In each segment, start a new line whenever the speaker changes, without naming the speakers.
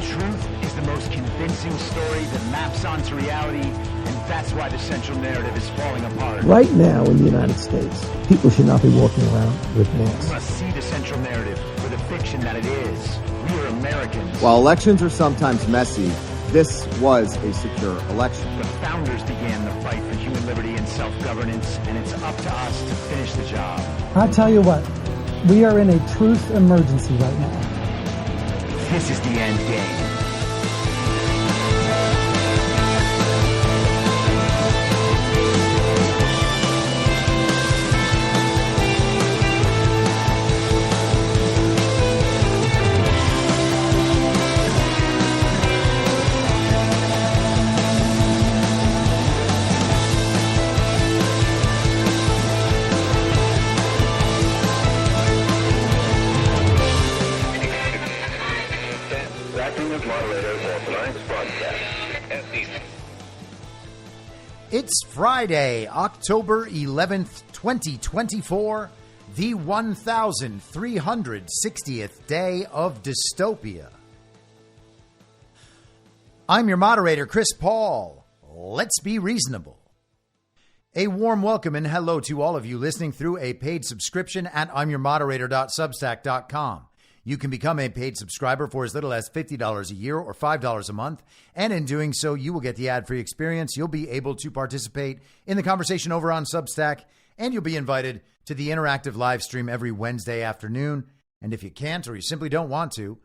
truth is the most convincing story that maps onto reality, and that's why the central narrative is falling apart.
Right now in the United States, people should not be walking around with masks.
We must see the central narrative for the fiction that it is. We are Americans.
While elections are sometimes messy, this was a secure election.
The founders began the fight for human liberty and self-governance, and it's up to us to finish the job.
I'll tell you what, we are in a truth emergency right now.
This is the end game.
It's Friday, October 11th, 2024, the 1,360th day of dystopia. I'm your moderator, Chris Paul. Let's be reasonable. A warm welcome and hello to all of you listening through a paid subscription at imyourmoderator.substack.com. You can become a paid subscriber for as little as $50 a year or $5 a month. And in doing so, you will get the ad-free experience. You'll be able to participate in the conversation over on Substack, and you'll be invited to the interactive live stream every Wednesday afternoon. And if you can't or you simply don't want to,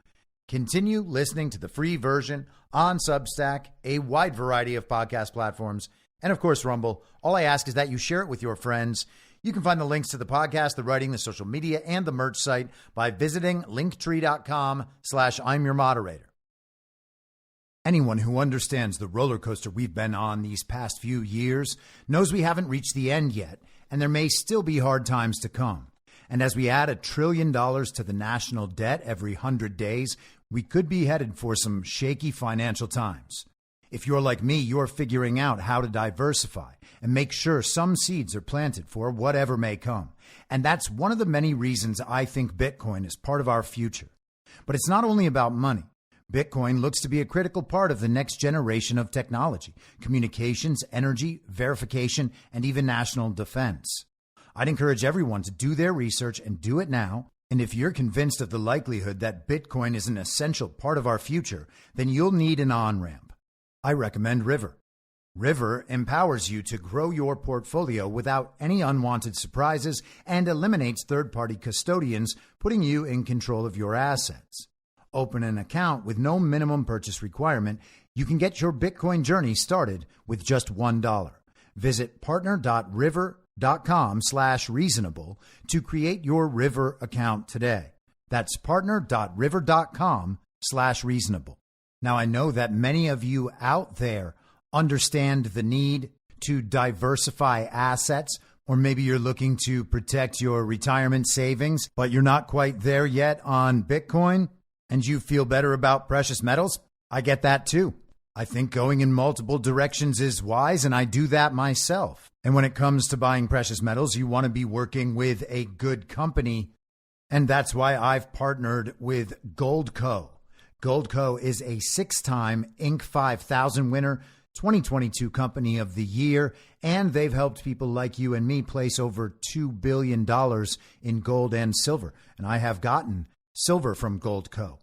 continue listening to the free version on Substack, a wide variety of podcast platforms, and of course, Rumble. All I ask is that you share it with your friends. You can find the links to the podcast, the writing, the social media, and the merch site by visiting linktree.com/I'mYourModerator. Anyone who understands the roller coaster we've been on these past few years knows we haven't reached the end yet, and there may still be hard times to come. And as we add $1 trillion to the national debt every 100 days, we could be headed for some shaky financial times. If you're like me, you're figuring out how to diversify and make sure some seeds are planted for whatever may come. And that's one of the many reasons I think Bitcoin is part of our future. But it's not only about money. Bitcoin looks to be a critical part of the next generation of technology, communications, energy, verification, and even national defense. I'd encourage everyone to do their research and do it now. And if you're convinced of the likelihood that Bitcoin is an essential part of our future, then you'll need an on-ramp. I recommend River. River empowers you to grow your portfolio without any unwanted surprises and eliminates third-party custodians, putting you in control of your assets. Open an account with no minimum purchase requirement. You can get your Bitcoin journey started with just $1. Visit partner.river.com/reasonable to create your River account today. That's partner.river.com/reasonable. Now, I know that many of you out there understand the need to diversify assets, or maybe you're looking to protect your retirement savings, but you're not quite there yet on Bitcoin, and you feel better about precious metals. I get that too. I think going in multiple directions is wise, and I do that myself. And when it comes to buying precious metals, you want to be working with a good company, and that's why I've partnered with Goldco. Goldco is a 6-time Inc. 5000 winner, 2022 Company of the Year, and they've helped people like you and me place over $2 billion in gold and silver. And I have gotten silver from Goldco.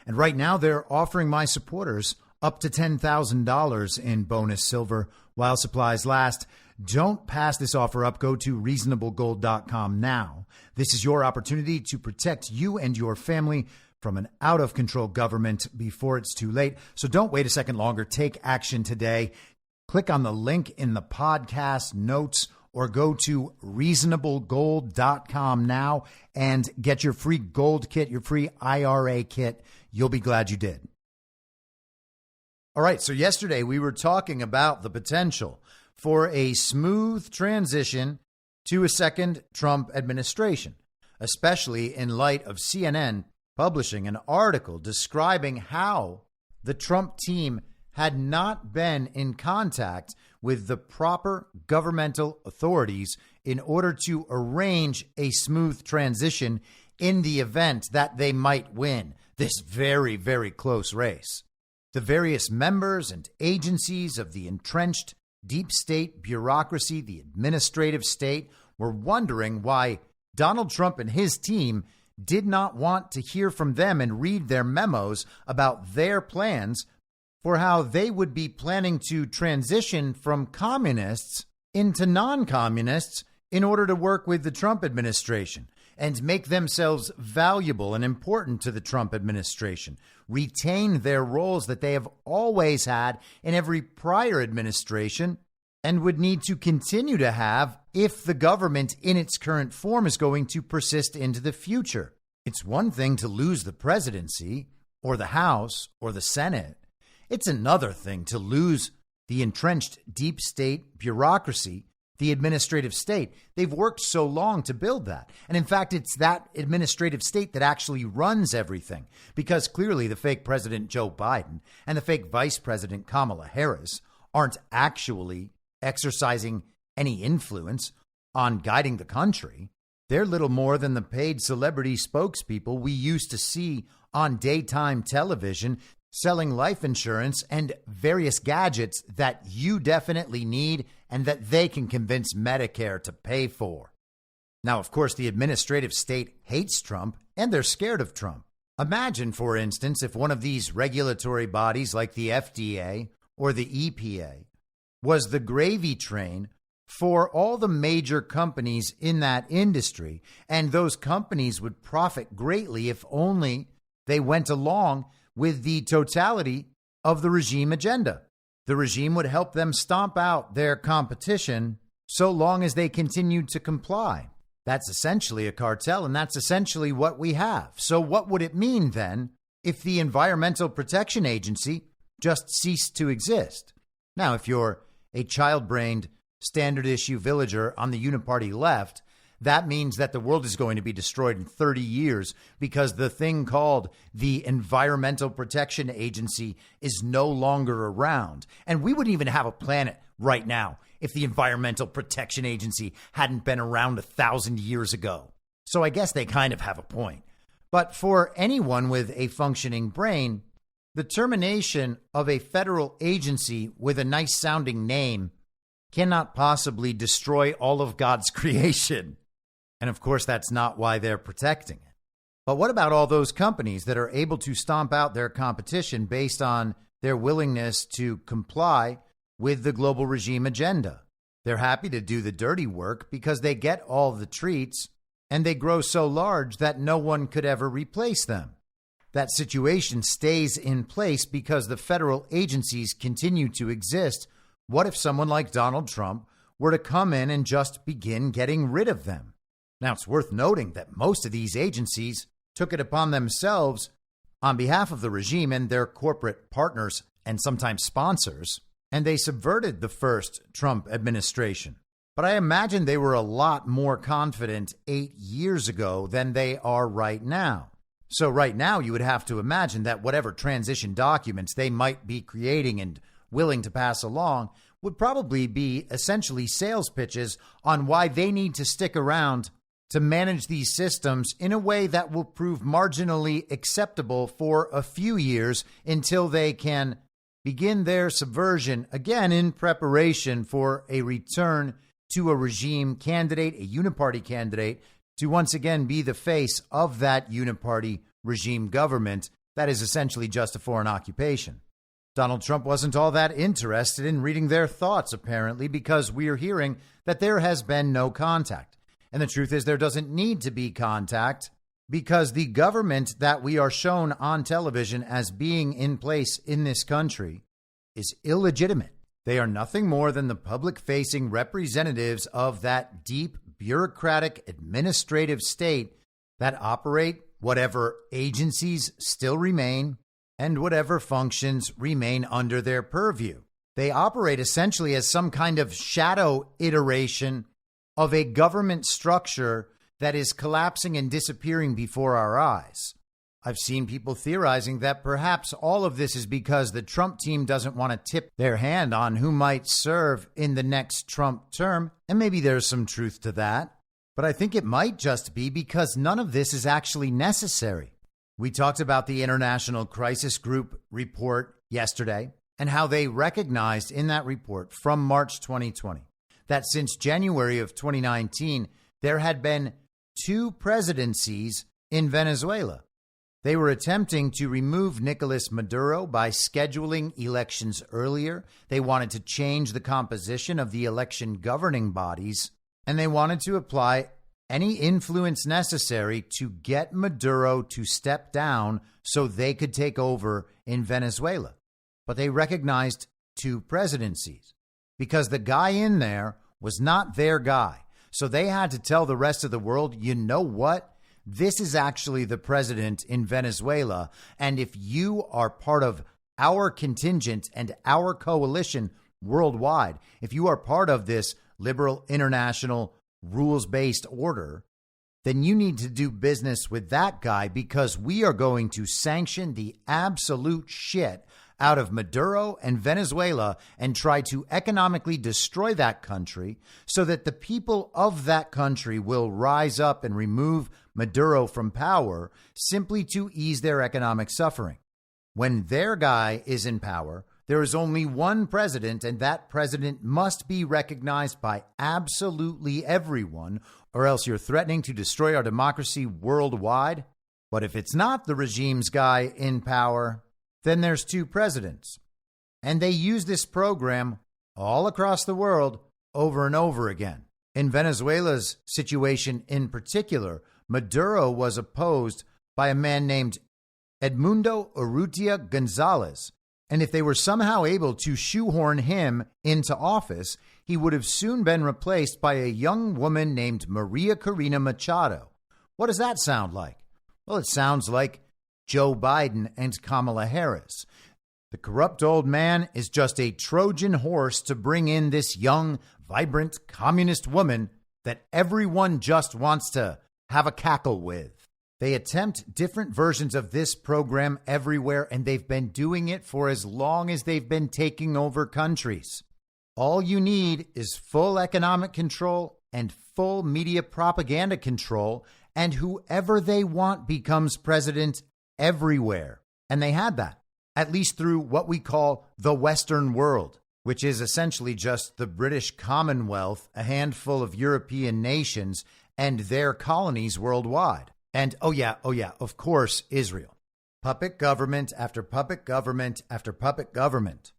And right now they're offering my supporters up to $10,000 in bonus silver while supplies last. Don't pass this offer up. Go to reasonablegold.com now. This is your opportunity to protect you and your family from an out-of-control government before it's too late. So don't wait a second longer. Take action today. Click on the link in the podcast notes or go to reasonablegold.com now and get your free gold kit, your free IRA kit. You'll be glad you did. All right, so yesterday we were talking about the potential for a smooth transition to a second Trump administration, especially in light of CNN publishing an article describing how the Trump team had not been in contact with the proper governmental authorities in order to arrange a smooth transition in the event that they might win. this very, very close race. The various members and agencies of the entrenched deep state bureaucracy, the administrative state, were wondering why Donald Trump and his team did not want to hear from them and read their memos about their plans for how they would be planning to transition from communists into non-communists in order to work with the Trump administration and make themselves valuable and important to the Trump administration, retain their roles that they have always had in every prior administration and would need to continue to have if the government in its current form is going to persist into the future. It's one thing to lose the presidency or the House or the Senate. It's another thing to lose the entrenched deep state bureaucracy, the administrative state. They've worked so long to build that. And in fact, it's that administrative state that actually runs everything, because clearly the fake President Joe Biden and the fake Vice President Kamala Harris aren't actually exercising any influence on guiding the country. They're little more than the paid celebrity spokespeople we used to see on daytime television, selling life insurance and various gadgets that you definitely need and that they can convince Medicare to pay for. Now, of course, the administrative state hates Trump and they're scared of Trump. Imagine, for instance, if one of these regulatory bodies like the FDA or the EPA was the gravy train for all the major companies in that industry, and those companies would profit greatly if only they went along with the totality of the regime agenda. The regime would help them stomp out their competition so long as they continued to comply. That's essentially a cartel, and that's essentially what we have. So what would it mean then if the Environmental Protection Agency just ceased to exist? Now, if you're a child-brained standard issue villager on the uniparty left, that means that the world is going to be destroyed in 30 years because the thing called the Environmental Protection Agency is no longer around. And we wouldn't even have a planet right now if the Environmental Protection Agency hadn't been around 1,000 years ago. So I guess they kind of have a point. But for anyone with a functioning brain, the termination of a federal agency with a nice sounding name cannot possibly destroy all of God's creation. And of course, that's not why they're protecting it. But what about all those companies that are able to stomp out their competition based on their willingness to comply with the global regime agenda? They're happy to do the dirty work because they get all the treats and they grow so large that no one could ever replace them. That situation stays in place because the federal agencies continue to exist. What if someone like Donald Trump were to come in and just begin getting rid of them? Now, it's worth noting that most of these agencies took it upon themselves on behalf of the regime and their corporate partners and sometimes sponsors, and they subverted the first Trump administration. But I imagine they were a lot more confident 8 years ago than they are right now. So right now, you would have to imagine that whatever transition documents they might be creating and willing to pass along would probably be essentially sales pitches on why they need to stick around to manage these systems in a way that will prove marginally acceptable for a few years until they can begin their subversion again in preparation for a return to a regime candidate, a uniparty candidate, to once again be the face of that uniparty regime government that is essentially just a foreign occupation. Donald Trump wasn't all that interested in reading their thoughts, apparently, because we are hearing that there has been no contact. And the truth is there doesn't need to be contact because the government that we are shown on television as being in place in this country is illegitimate. They are nothing more than the public-facing representatives of that deep, bureaucratic, administrative state that operate whatever agencies still remain and whatever functions remain under their purview. They operate essentially as some kind of shadow iteration of a government structure that is collapsing and disappearing before our eyes. I've seen people theorizing that perhaps all of this is because the Trump team doesn't want to tip their hand on who might serve in the next Trump term, and maybe there's some truth to that. But I think it might just be because none of this is actually necessary. We talked about the International Crisis Group report yesterday and how they recognized in that report from March 2020 that since January of 2019, there had been 2 presidencies in Venezuela. They were attempting to remove Nicolas Maduro by scheduling elections earlier. They wanted to change the composition of the election governing bodies, and they wanted to apply any influence necessary to get Maduro to step down so they could take over in Venezuela. But they recognized 2 presidencies because the guy in there was not their guy. So they had to tell the rest of the world, you know what? This is actually the president in Venezuela. And if you are part of our contingent and our coalition worldwide, if you are part of this liberal international rules-based order, then you need to do business with that guy because we are going to sanction the absolute shit out of Maduro and Venezuela and try to economically destroy that country so that the people of that country will rise up and remove Maduro from power simply to ease their economic suffering. When their guy is in power, there is only one president, and that president must be recognized by absolutely everyone, or else you're threatening to destroy our democracy worldwide. But if it's not the regime's guy in power, then there's 2 presidents. And they use this program all across the world over and over again. In Venezuela's situation in particular, Maduro was opposed by a man named Edmundo Urrutia Gonzalez. And if they were somehow able to shoehorn him into office, he would have soon been replaced by a young woman named Maria Corina Machado. What does that sound like? Well, it sounds like Joe Biden and Kamala Harris. The corrupt old man is just a Trojan horse to bring in this young, vibrant communist woman that everyone just wants to have a cackle with. They attempt different versions of this program everywhere, and they've been doing it for as long as they've been taking over countries. All you need is full economic control and full media propaganda control, and whoever they want becomes president everywhere. And they had that, at least through what we call the Western world, which is essentially just the British Commonwealth, a handful of European nations, and their colonies worldwide. And oh yeah, of course, Israel. Puppet government after puppet government after puppet government.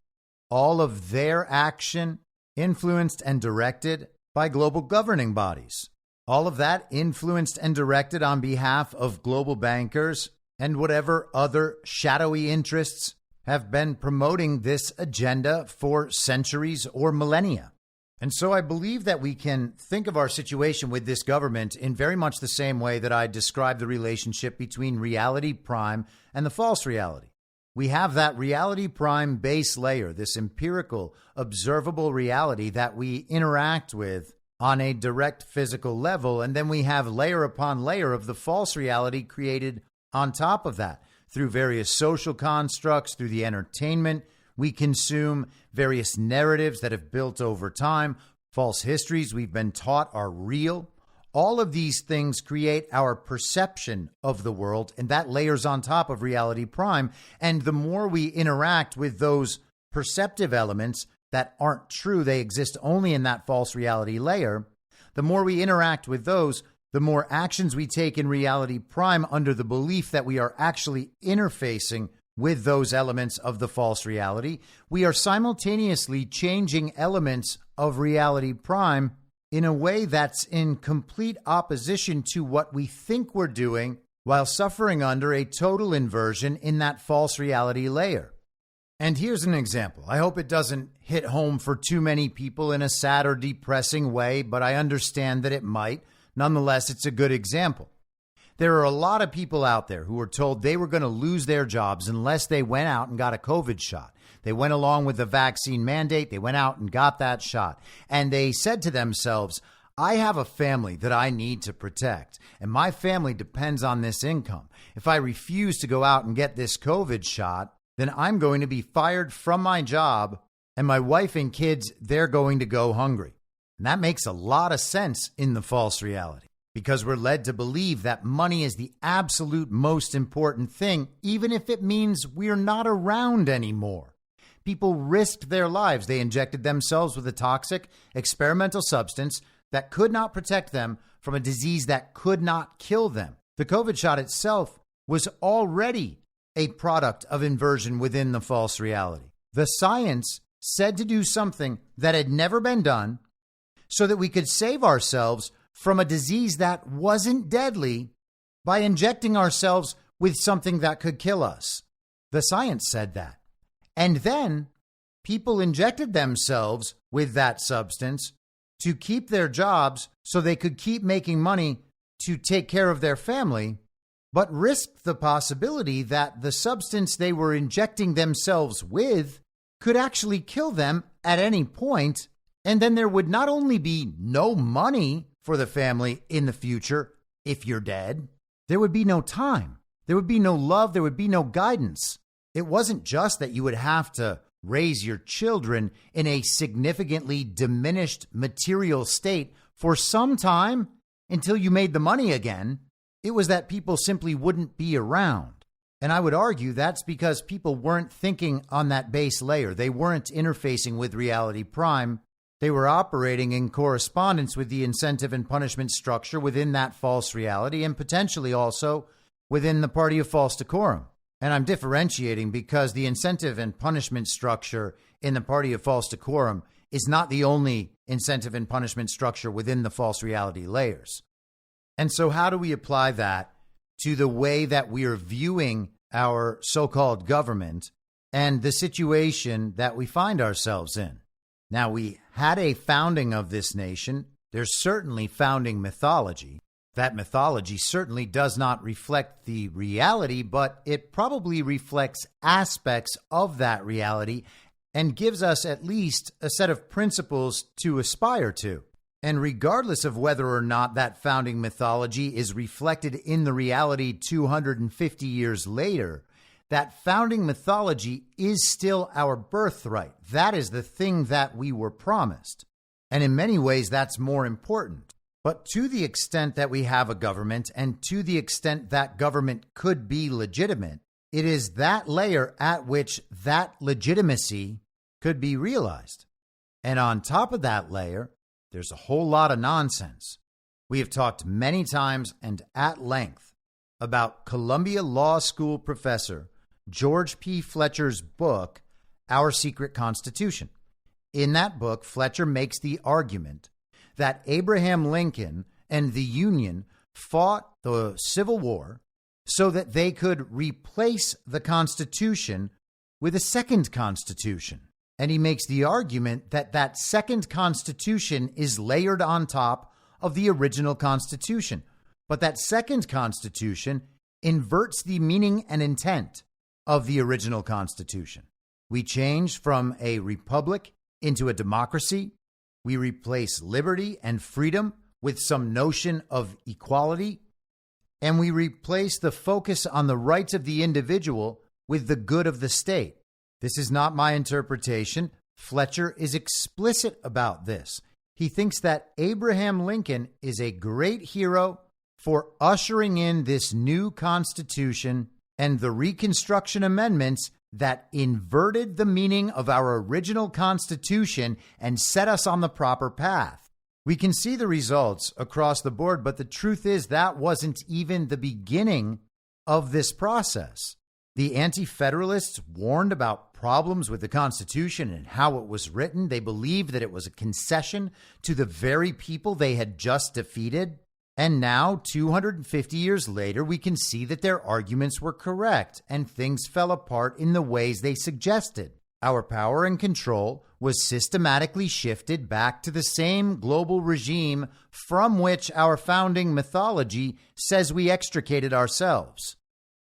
All of their action influenced and directed by global governing bodies. All of that influenced and directed on behalf of global bankers and whatever other shadowy interests have been promoting this agenda for centuries or millennia. And so I believe that we can think of our situation with this government in very much the same way that I described the relationship between reality prime and the false reality. We have that reality prime base layer, this empirical, observable reality that we interact with on a direct physical level. And then we have layer upon layer of the false reality created on top of that through various social constructs, through the entertainment we consume, various narratives that have built over time, false histories we've been taught are real. All of these things create our perception of the world, and that layers on top of reality prime. And the more we interact with those perceptive elements that aren't true, they exist only in that false reality layer, the more we interact with those, the more actions we take in reality prime under the belief that we are actually interfacing with those elements of the false reality. We are simultaneously changing elements of reality prime in a way that's in complete opposition to what we think we're doing while suffering under a total inversion in that false reality layer. And here's an example. I hope it doesn't hit home for too many people in a sad or depressing way, but I understand that it might. Nonetheless, it's a good example. There are a lot of people out there who were told they were going to lose their jobs unless they went out and got a COVID shot. They went along with the vaccine mandate. They went out and got that shot. And they said to themselves, I have a family that I need to protect, and my family depends on this income. If I refuse to go out and get this COVID shot, then I'm going to be fired from my job, and my wife and kids, they're going to go hungry. And that makes a lot of sense in the false reality. because we're led to believe that money is the absolute most important thing, even if it means we're not around anymore. People risked their lives. They injected themselves with a toxic experimental substance that could not protect them from a disease that could not kill them. The COVID shot itself was already a product of inversion within the false reality. The science said to do something that had never been done so that we could save ourselves from a disease that wasn't deadly by injecting ourselves with something that could kill us. The science said that. And then people injected themselves with that substance to keep their jobs so they could keep making money to take care of their family, but risked the possibility that the substance they were injecting themselves with could actually kill them at any point. And then there would not only be no money for the family in the future if you're dead, there would be no time. There would be no love. There would be no guidance. It wasn't just that you would have to raise your children in a significantly diminished material state for some time until you made the money again. It was that people simply wouldn't be around. And I would argue that's because people weren't thinking on that base layer. They weren't interfacing with reality prime. They were operating in correspondence with the incentive and punishment structure within that false reality, and potentially also within the party of false decorum. And I'm differentiating because the incentive and punishment structure in the party of false decorum is not the only incentive and punishment structure within the false reality layers. And so how do we apply that to the way that we are viewing our so-called government and the situation that we find ourselves in? Now, we had a founding of this nation. There's certainly founding mythology. That mythology certainly does not reflect the reality, but it probably reflects aspects of that reality and gives us at least a set of principles to aspire to. And regardless of whether or not that founding mythology is reflected in the reality 250 years later, that founding mythology is still our birthright. That is the thing that we were promised. And in many ways, that's more important. But to the extent that we have a government and to the extent that government could be legitimate, it is that layer at which that legitimacy could be realized. And on top of that layer, there's a whole lot of nonsense. We have talked many times and at length about Columbia Law School professor George P. Fletcher's book, Our Secret Constitution. In that book, Fletcher makes the argument that Abraham Lincoln and the Union fought the Civil War so that they could replace the Constitution with a second Constitution. And he makes the argument that that second Constitution is layered on top of the original Constitution. But that second Constitution inverts the meaning and intent of the original Constitution. We change from a republic into a democracy. We replace liberty and freedom with some notion of equality. And we replace the focus on the rights of the individual with the good of the state. This is not my interpretation. Fletcher is explicit about this. He thinks that Abraham Lincoln is a great hero for ushering in this new Constitution and the Reconstruction Amendments that inverted the meaning of our original Constitution and set us on the proper path. We can see the results across the board, but the truth is that wasn't even the beginning of this process. The Anti-Federalists warned about problems with the Constitution and how it was written. They believed that it was a concession to the very people they had just defeated. And now, 250 years later, we can see that their arguments were correct and things fell apart in the ways they suggested. Our power and control was systematically shifted back to the same global regime from which our founding mythology says we extricated ourselves.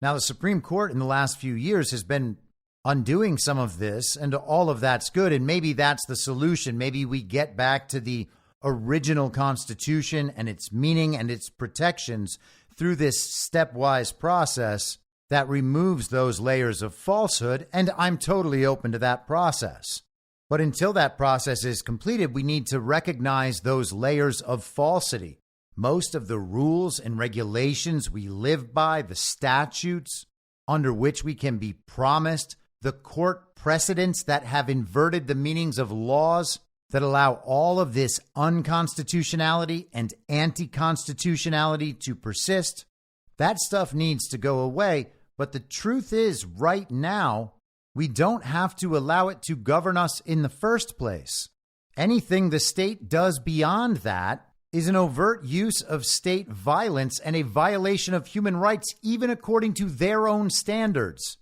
Now, the Supreme Court in the last few years has been undoing some of this, and all of that's good, and maybe that's the solution. Maybe we get back to the original Constitution and its meaning and its protections through this stepwise process that removes those layers of falsehood, and I'm totally open to that process. But until that process is completed, we need to recognize those layers of falsity. Most of the rules and regulations we live by, the statutes under which we can be promised, the court precedents that have inverted the meanings of laws that allow all of this unconstitutionality and anti-constitutionality to persist, that stuff needs to go away. But the truth is, right now, we don't have to allow it to govern us in the first place. Anything the state does beyond that is an overt use of state violence and a violation of human rights, even according to their own standards.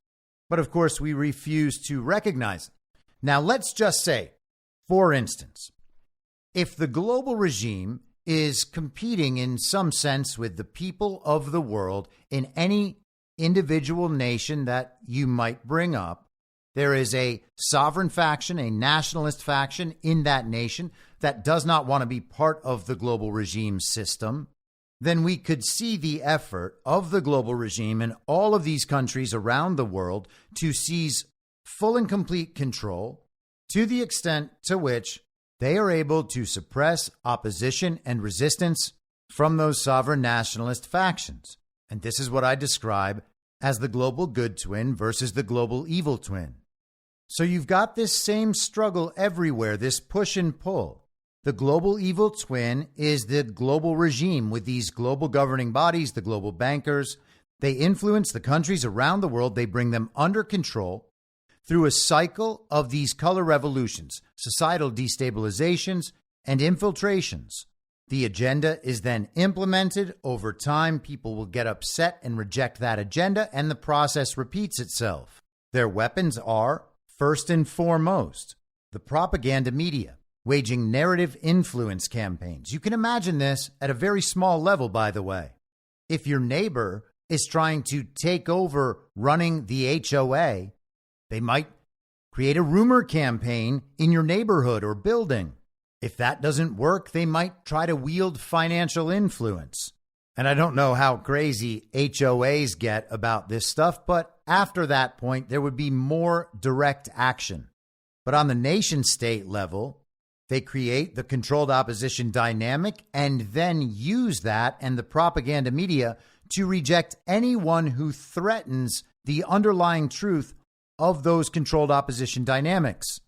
But of course, we refuse to recognize it. Now, let's just say, for instance, if the global regime is competing in some sense with the people of the world in any individual nation that you might bring up, there is a sovereign faction, a nationalist faction in that nation that does not want to be part of the global regime system, then we could see the effort of the global regime in all of these countries around the world to seize full and complete control to the extent to which they are able to suppress opposition and resistance from those sovereign nationalist factions. And this is what I describe as the global good twin versus the global evil twin. So you've got this same struggle everywhere, this push and pull. The global evil twin is the global regime with these global governing bodies, the global bankers. They influence the countries around the world. They bring them under control through a cycle of these color revolutions, societal destabilizations, and infiltrations. The agenda is then implemented. Over time, people will get upset and reject that agenda, and the process repeats itself. Their weapons are, first and foremost, the propaganda media, waging narrative influence campaigns. You can imagine this at a very small level, by the way. If your neighbor is trying to take over running the HOA, they might create a rumor campaign in your neighborhood or building. If that doesn't work, they might try to wield financial influence. And I don't know how crazy HOAs get about this stuff, but after that point, there would be more direct action. But on the nation state level, they create the controlled opposition dynamic and then use that and the propaganda media to reject anyone who threatens the underlying truth of those controlled opposition dynamics.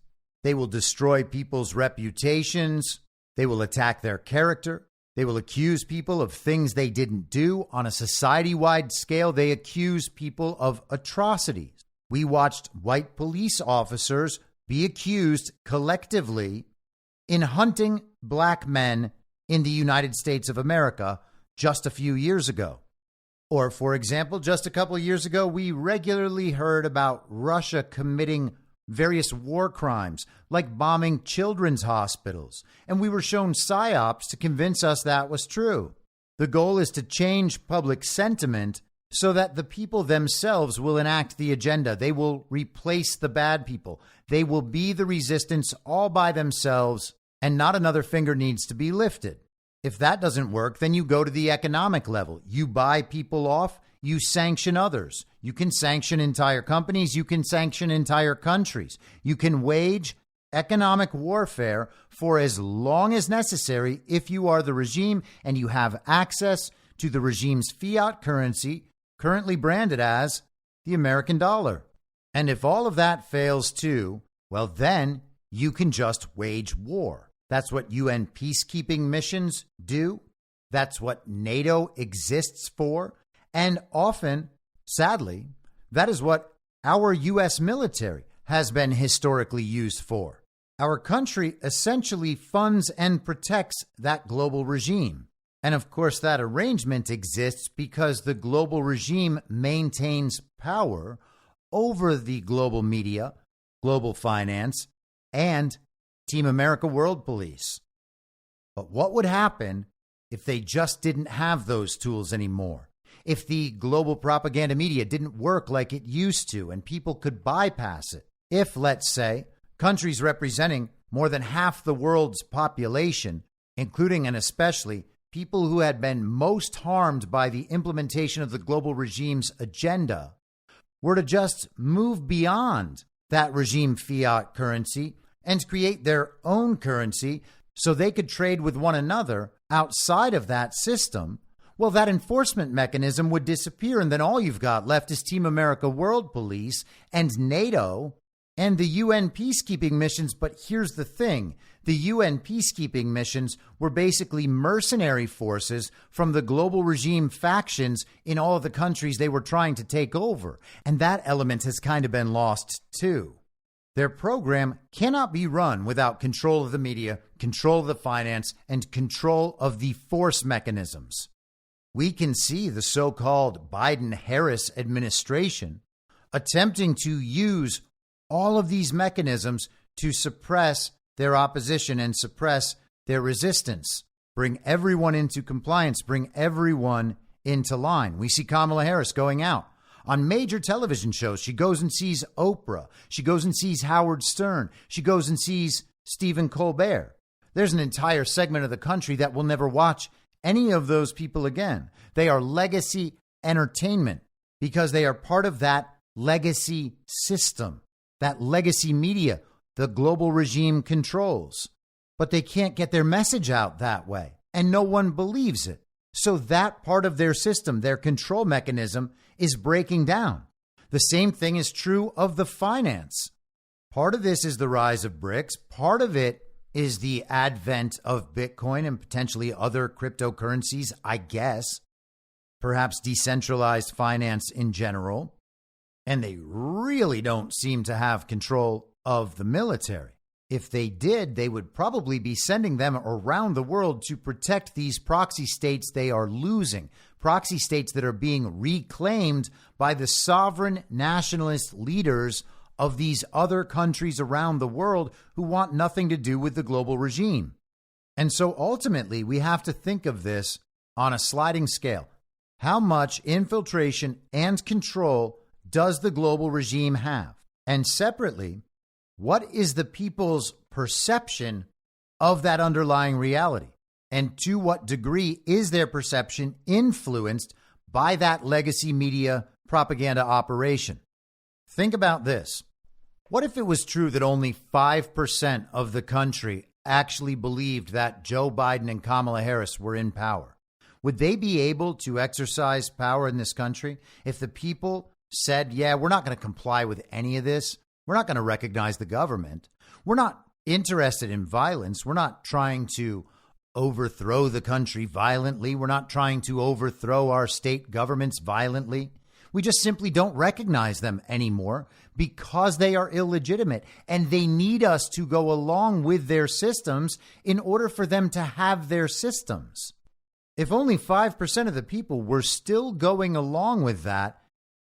They will destroy people's reputations. They will attack their character. They will accuse people of things they didn't do. On a society-wide scale, they accuse people of atrocities. We watched white police officers be accused collectively in hunting black men in the United States of America just a few years ago. Or, for example, just a couple of years ago, we regularly heard about Russia committing various war crimes, like bombing children's hospitals, and we were shown psyops to convince us that was true. The goal is to change public sentiment so that the people themselves will enact the agenda. They will replace the bad people. They will be the resistance all by themselves, and not another finger needs to be lifted. If that doesn't work, then you go to the economic level. You buy people off. You sanction others. You can sanction entire companies. You can sanction entire countries. You can wage economic warfare for as long as necessary if you are the regime and you have access to the regime's fiat currency, currently branded as the American dollar. And if all of that fails too, well, then you can just wage war. That's what UN peacekeeping missions do. That's what NATO exists for. And often, sadly, that is what our U.S. military has been historically used for. Our country essentially funds and protects that global regime. And of course, that arrangement exists because the global regime maintains power over the global media, global finance, and Team America World Police. But what would happen if they just didn't have those tools anymore? If the global propaganda media didn't work like it used to and people could bypass it? If, let's say, countries representing more than half the world's population, including and especially people who had been most harmed by the implementation of the global regime's agenda, were to just move beyond that regime fiat currency and create their own currency so they could trade with one another outside of that system, well, that enforcement mechanism would disappear. And then all you've got left is Team America World Police and NATO and the UN peacekeeping missions. But here's the thing. The UN peacekeeping missions were basically mercenary forces from the global regime factions in all of the countries they were trying to take over. And that element has kind of been lost too. Their program cannot be run without control of the media, control of the finance, and control of the force mechanisms. We can see the so-called Biden-Harris administration attempting to use all of these mechanisms to suppress their opposition and suppress their resistance, bring everyone into compliance, bring everyone into line. We see Kamala Harris going out on major television shows. She goes and sees Oprah. She goes and sees Howard Stern. She goes and sees Stephen Colbert. There's an entire segment of the country that will never watch any of those people again. They are legacy entertainment because they are part of that legacy system, that legacy media the global regime controls. But they can't get their message out that way, and no one believes it. So that part of their system, their control mechanism, is breaking down. The same thing is true of the finance. Part of this is the rise of BRICS. Part of it is the advent of Bitcoin and potentially other cryptocurrencies, I guess, perhaps decentralized finance in general. And they really don't seem to have control of the military. If they did, they would probably be sending them around the world to protect these proxy states they are losing, proxy states that are being reclaimed by the sovereign nationalist leaders of these other countries around the world who want nothing to do with the global regime. And so ultimately, we have to think of this on a sliding scale. How much infiltration and control does the global regime have? And separately, what is the people's perception of that underlying reality? And to what degree is their perception influenced by that legacy media propaganda operation? Think about this. What if it was true that only 5% of the country actually believed that Joe Biden and Kamala Harris were in power? Would they be able to exercise power in this country if the people said, yeah, we're not going to comply with any of this? We're not going to recognize the government. We're not interested in violence. We're not trying to overthrow the country violently. We're not trying to overthrow our state governments violently. We just simply don't recognize them anymore because they are illegitimate and they need us to go along with their systems in order for them to have their systems. If only 5% of the people were still going along with that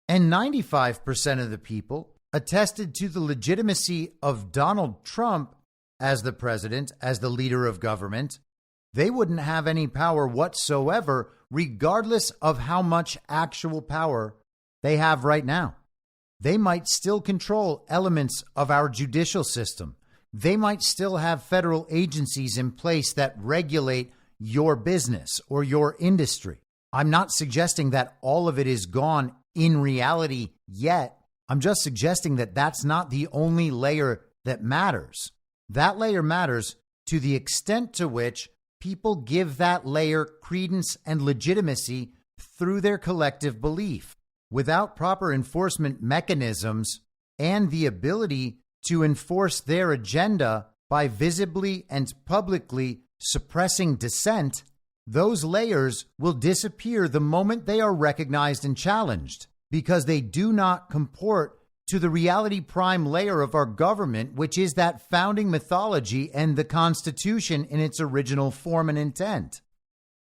and 95% of the people attested to the legitimacy of Donald Trump as the president, as the leader of government, they wouldn't have any power whatsoever, regardless of how much actual power they have right now. They might still control elements of our judicial system. They might still have federal agencies in place that regulate your business or your industry. I'm not suggesting that all of it is gone in reality yet. I'm just suggesting that that's not the only layer that matters. That layer matters to the extent to which people give that layer credence and legitimacy through their collective belief. Without proper enforcement mechanisms and the ability to enforce their agenda by visibly and publicly suppressing dissent, those layers will disappear the moment they are recognized and challenged, because they do not comport to the reality prime layer of our government, which is that founding mythology and the Constitution in its original form and intent.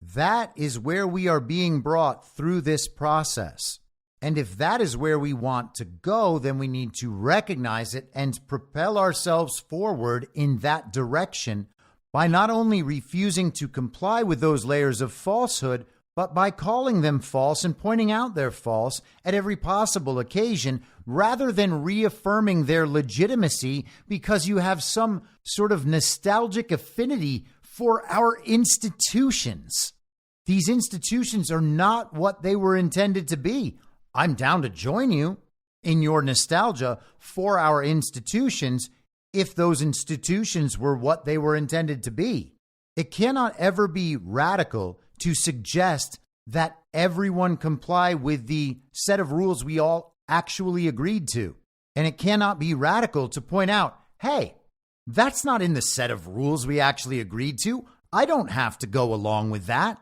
That is where we are being brought through this process. And if that is where we want to go, then we need to recognize it and propel ourselves forward in that direction by not only refusing to comply with those layers of falsehood, but by calling them false and pointing out they're false at every possible occasion, rather than reaffirming their legitimacy because you have some sort of nostalgic affinity for our institutions. These institutions are not what they were intended to be. I'm down to join you in your nostalgia for our institutions if those institutions were what they were intended to be. It cannot ever be radical to suggest that everyone comply with the set of rules we all actually agreed to. And it cannot be radical to point out, hey, that's not in the set of rules we actually agreed to. I don't have to go along with that.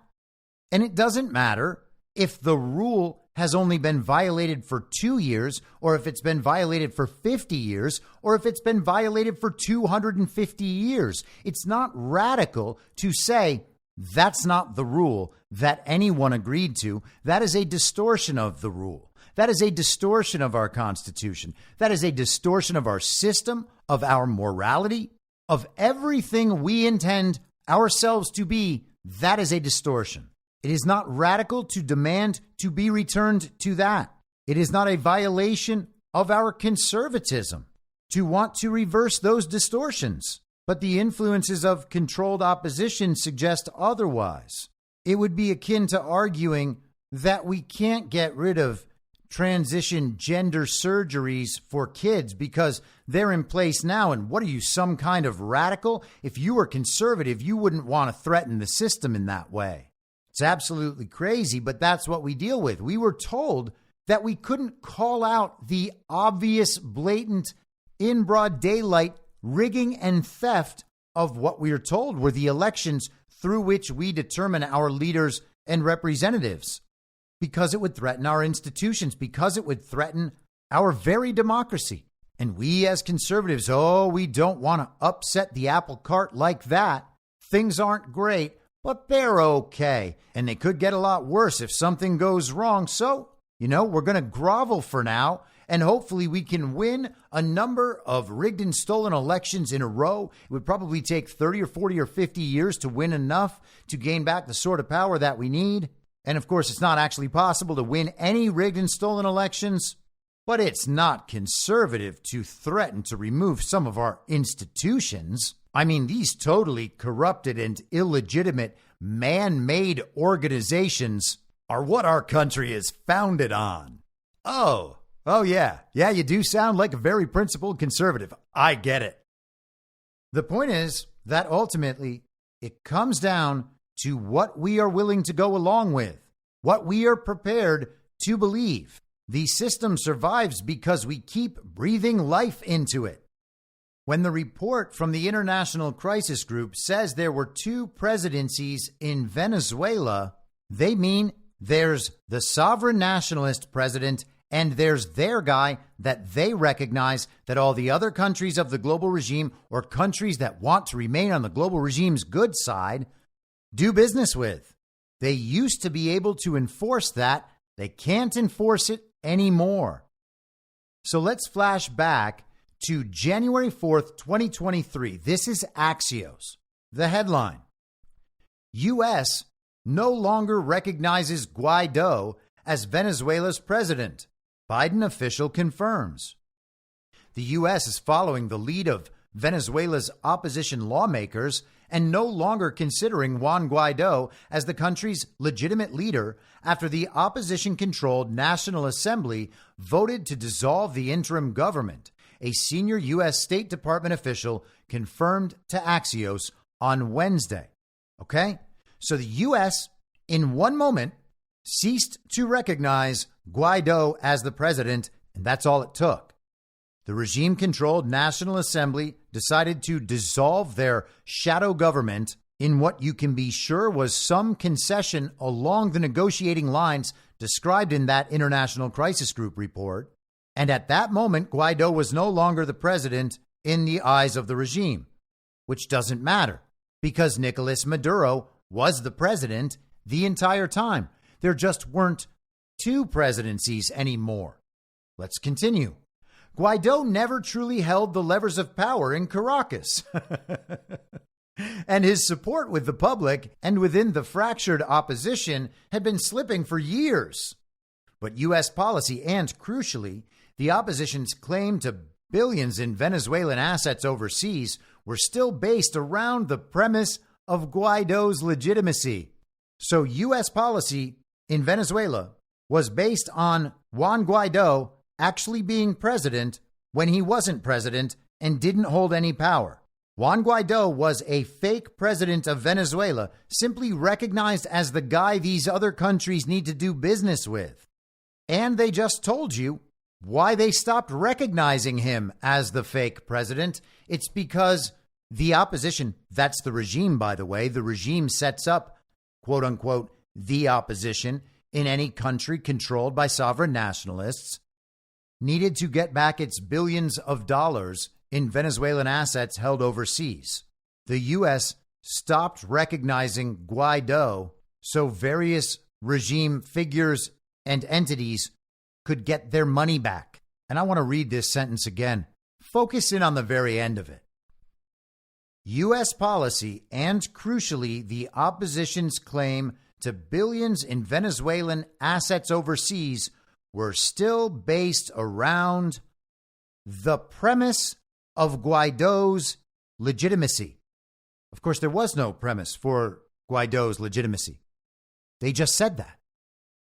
And it doesn't matter if the rule has only been violated for 2 years, or if it's been violated for 50 years, or if it's been violated for 250 years. It's not radical to say that's not the rule that anyone agreed to. That is a distortion of the rule. That is a distortion of our Constitution. That is a distortion of our system, of our morality, of everything we intend ourselves to be. That is a distortion. It is not radical to demand to be returned to that. It is not a violation of our conservatism to want to reverse those distortions. But the influences of controlled opposition suggest otherwise. It would be akin to arguing that we can't get rid of transition gender surgeries for kids because they're in place now. And what are you, some kind of radical? If you were conservative, you wouldn't want to threaten the system in that way. It's absolutely crazy, but that's what we deal with. We were told that we couldn't call out the obvious, blatant, in broad daylight rigging and theft of what we are told were the elections through which we determine our leaders and representatives, because it would threaten our institutions, because it would threaten our very democracy. And we as conservatives, we don't want to upset the apple cart like that. Things aren't great, but they're okay. And they could get a lot worse if something goes wrong. So, we're going to grovel for now. And hopefully we can win a number of rigged and stolen elections in a row. It would probably take 30 or 40 or 50 years to win enough to gain back the sort of power that we need. And of course, it's not actually possible to win any rigged and stolen elections. But it's not conservative to threaten to remove some of our institutions. I mean, these totally corrupted and illegitimate man-made organizations are what our country is founded on. Oh, yeah. Yeah, you do sound like a very principled conservative. I get it. The point is that ultimately it comes down to what we are willing to go along with, what we are prepared to believe. The system survives because we keep breathing life into it. When the report from the International Crisis Group says there were 2 presidencies in Venezuela, they mean there's the sovereign nationalist president and there's their guy that they recognize that all the other countries of the global regime, or countries that want to remain on the global regime's good side, do business with. They used to be able to enforce that. They can't enforce it anymore. So let's flash back to January 4th, 2023. This is Axios. The headline: U.S. no longer recognizes Guaido as Venezuela's president. Biden official confirms. The U.S. is following the lead of Venezuela's opposition lawmakers and no longer considering Juan Guaido as the country's legitimate leader after the opposition-controlled National Assembly voted to dissolve the interim government, a senior U.S. State Department official confirmed to Axios on Wednesday. Okay? So the U.S., in one moment, ceased to recognize Guaido as the president, and that's all it took. The regime-controlled National Assembly decided to dissolve their shadow government in what you can be sure was some concession along the negotiating lines described in that International Crisis Group report. And at that moment, Guaido was no longer the president in the eyes of the regime, which doesn't matter because Nicolas Maduro was the president the entire time. There just weren't 2 presidencies anymore. Let's continue. Guaido never truly held the levers of power in Caracas. And his support with the public and within the fractured opposition had been slipping for years. But U.S. policy and, crucially, the opposition's claim to billions in Venezuelan assets overseas were still based around the premise of Guaido's legitimacy. So U.S. policy in Venezuela was based on Juan Guaido actually being president when he wasn't president and didn't hold any power. Juan Guaido was a fake president of Venezuela, simply recognized as the guy these other countries need to do business with. And they just told you why they stopped recognizing him as the fake president. It's because the opposition, that's the regime, by the way, the regime sets up, quote unquote, the opposition in any country controlled by sovereign nationalists, needed to get back its billions of dollars in Venezuelan assets held overseas. The U.S. stopped recognizing Guaido so various regime figures and entities could get their money back. And I want to read this sentence again. Focus in on the very end of it. U.S. policy and, crucially, the opposition's claim to billions in Venezuelan assets overseas were still based around the premise of Guaido's legitimacy. Of course, there was no premise for Guaido's legitimacy. They just said that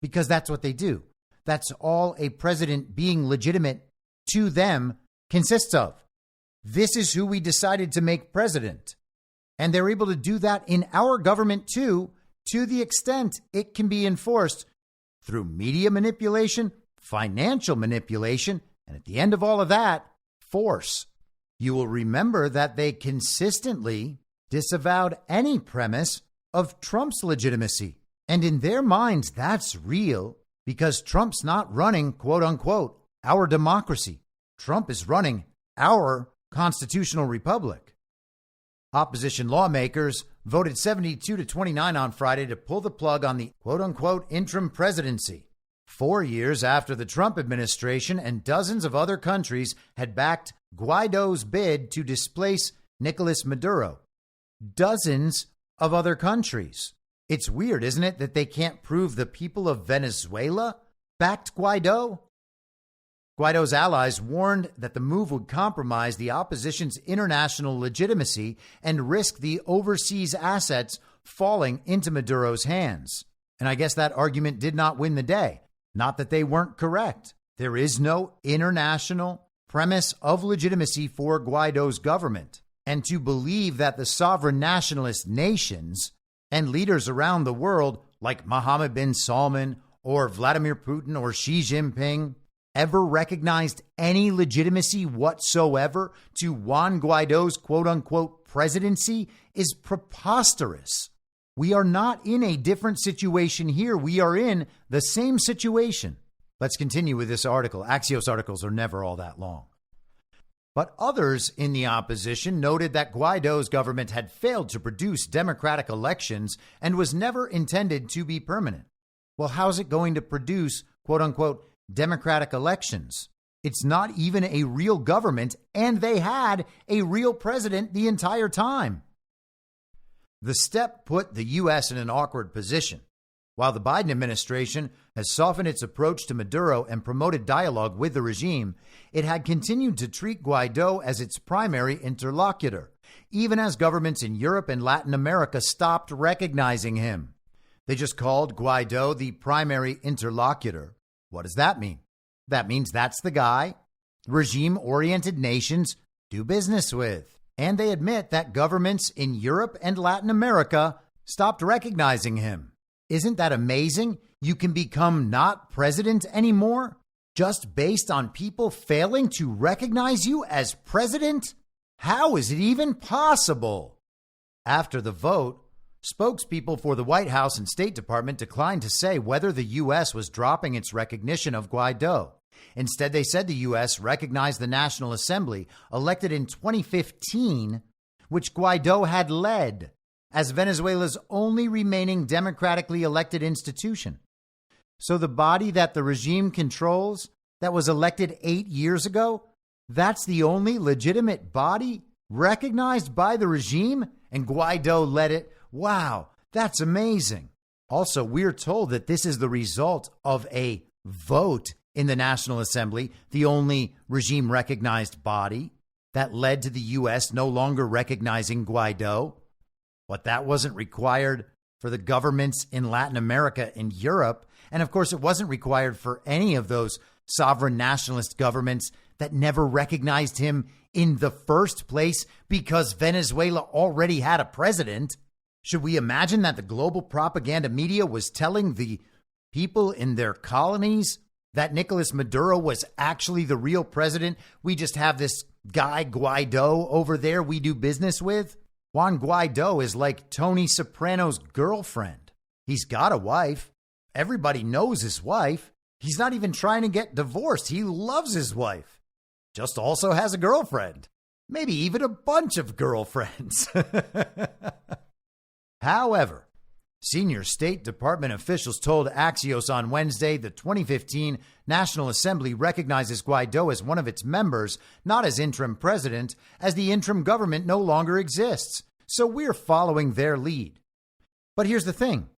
because that's what they do. That's all a president being legitimate to them consists of. This is who we decided to make president. And they're able to do that in our government too, to the extent it can be enforced through media manipulation, financial manipulation, and at the end of all of that, force. You will remember that they consistently disavowed any premise of Trump's legitimacy. And in their minds, that's real because Trump's not running, quote unquote, our democracy. Trump is running our constitutional republic. Opposition lawmakers voted 72-29 on Friday to pull the plug on the quote unquote interim presidency. 4 years after the Trump administration and dozens of other countries had backed Guaido's bid to displace Nicolas Maduro. Dozens of other countries. It's weird, isn't it, that they can't prove the people of Venezuela backed Guaido? Guaido's allies warned that the move would compromise the opposition's international legitimacy and risk the overseas assets falling into Maduro's hands. And I guess that argument did not win the day. Not that they weren't correct. There is no international premise of legitimacy for Guaido's government. And to believe that the sovereign nationalist nations and leaders around the world, like Mohammed bin Salman or Vladimir Putin or Xi Jinping, ever recognized any legitimacy whatsoever to Juan Guaido's quote-unquote presidency is preposterous. We are not in a different situation here. We are in the same situation. Let's continue with this article. Axios articles are never all that long. But others in the opposition noted that Guaido's government had failed to produce democratic elections and was never intended to be permanent. Well, how's it going to produce, quote unquote, democratic elections? It's not even a real government, and they had a real president the entire time. The step put the U.S. in an awkward position. While the Biden administration has softened its approach to Maduro and promoted dialogue with the regime, it had continued to treat Guaido as its primary interlocutor, even as governments in Europe and Latin America stopped recognizing him. They just called Guaido the primary interlocutor. What does that mean? That means that's the guy regime-oriented nations do business with. And they admit that governments in Europe and Latin America stopped recognizing him. Isn't that amazing? You can become not president anymore just based on people failing to recognize you as president? How is it even possible? After the vote, spokespeople for the White House and State Department declined to say whether the U.S. was dropping its recognition of Guaido. Instead, they said the U.S. recognized the National Assembly, elected in 2015, which Guaido had led as Venezuela's only remaining democratically elected institution. So the body that the regime controls, that was elected 8 years ago, that's the only legitimate body recognized by the regime, and Guaido led it. Wow, that's amazing. Also, we're told that this is the result of a vote in the National Assembly, the only regime-recognized body that led to the U.S. no longer recognizing Guaido. But that wasn't required for the governments in Latin America and Europe. And of course, it wasn't required for any of those sovereign nationalist governments that never recognized him in the first place because Venezuela already had a president? Should we imagine that the global propaganda media was telling the people in their colonies that Nicolas Maduro was actually the real president? We just have this guy Guaido over there we do business with. Juan Guaido is like Tony Soprano's girlfriend. He's got a wife. Everybody knows his wife. He's not even trying to get divorced. He loves his wife. Just also has a girlfriend. Maybe even a bunch of girlfriends. However, senior State Department officials told Axios on Wednesday the 2015 National Assembly recognizes Guaido as one of its members, not as interim president, as the interim government no longer exists. So we're following their lead. But here's the thing.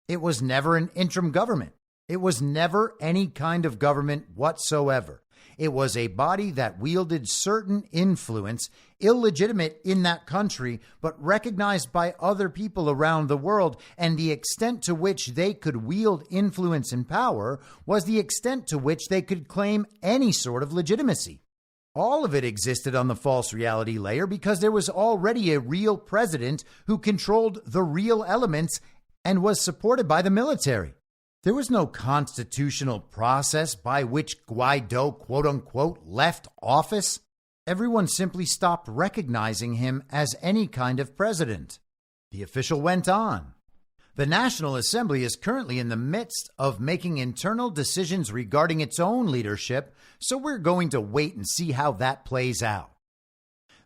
It was never an interim government. It was never any kind of government whatsoever. It was a body that wielded certain influence, illegitimate in that country, but recognized by other people around the world. And the extent to which they could wield influence and power was the extent to which they could claim any sort of legitimacy. All of it existed on the false reality layer because there was already a real president who controlled the real elements and was supported by the military. There was no constitutional process by which Guaido, quote unquote, left office. Everyone simply stopped recognizing him as any kind of president. The official went on. The National Assembly is currently in the midst of making internal decisions regarding its own leadership, so we're going to wait and see how that plays out.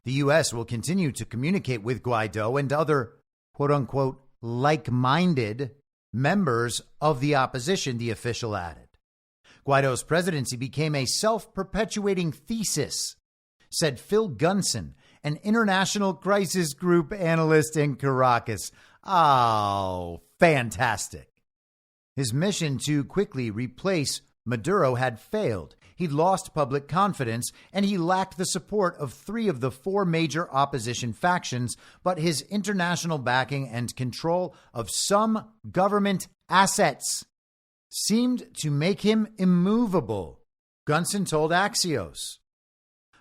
The U.S. will continue to communicate with Guaido and other, quote unquote, like-minded members of the opposition, the official added. Guaido's presidency became a self-perpetuating thesis, said Phil Gunson, an international crisis group analyst in Caracas. Oh, fantastic. His mission to quickly replace Maduro had failed. He'd lost public confidence, and he lacked the support of 3 of the 4 major opposition factions, but his international backing and control of some government assets seemed to make him immovable, Gunson told Axios.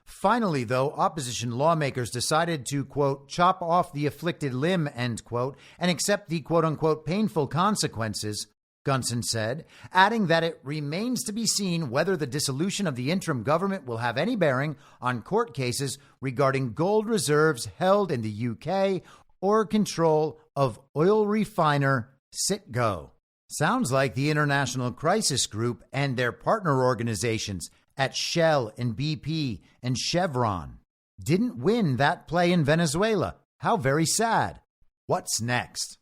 Finally, though, opposition lawmakers decided to, quote, chop off the afflicted limb, end quote, and accept the, quote unquote, painful consequences, Gunson said, adding that it remains to be seen whether the dissolution of the interim government will have any bearing on court cases regarding gold reserves held in the UK or control of oil refiner Citgo. Sounds like the International Crisis Group and their partner organizations at Shell and BP and Chevron didn't win that play in Venezuela. How very sad. What's next?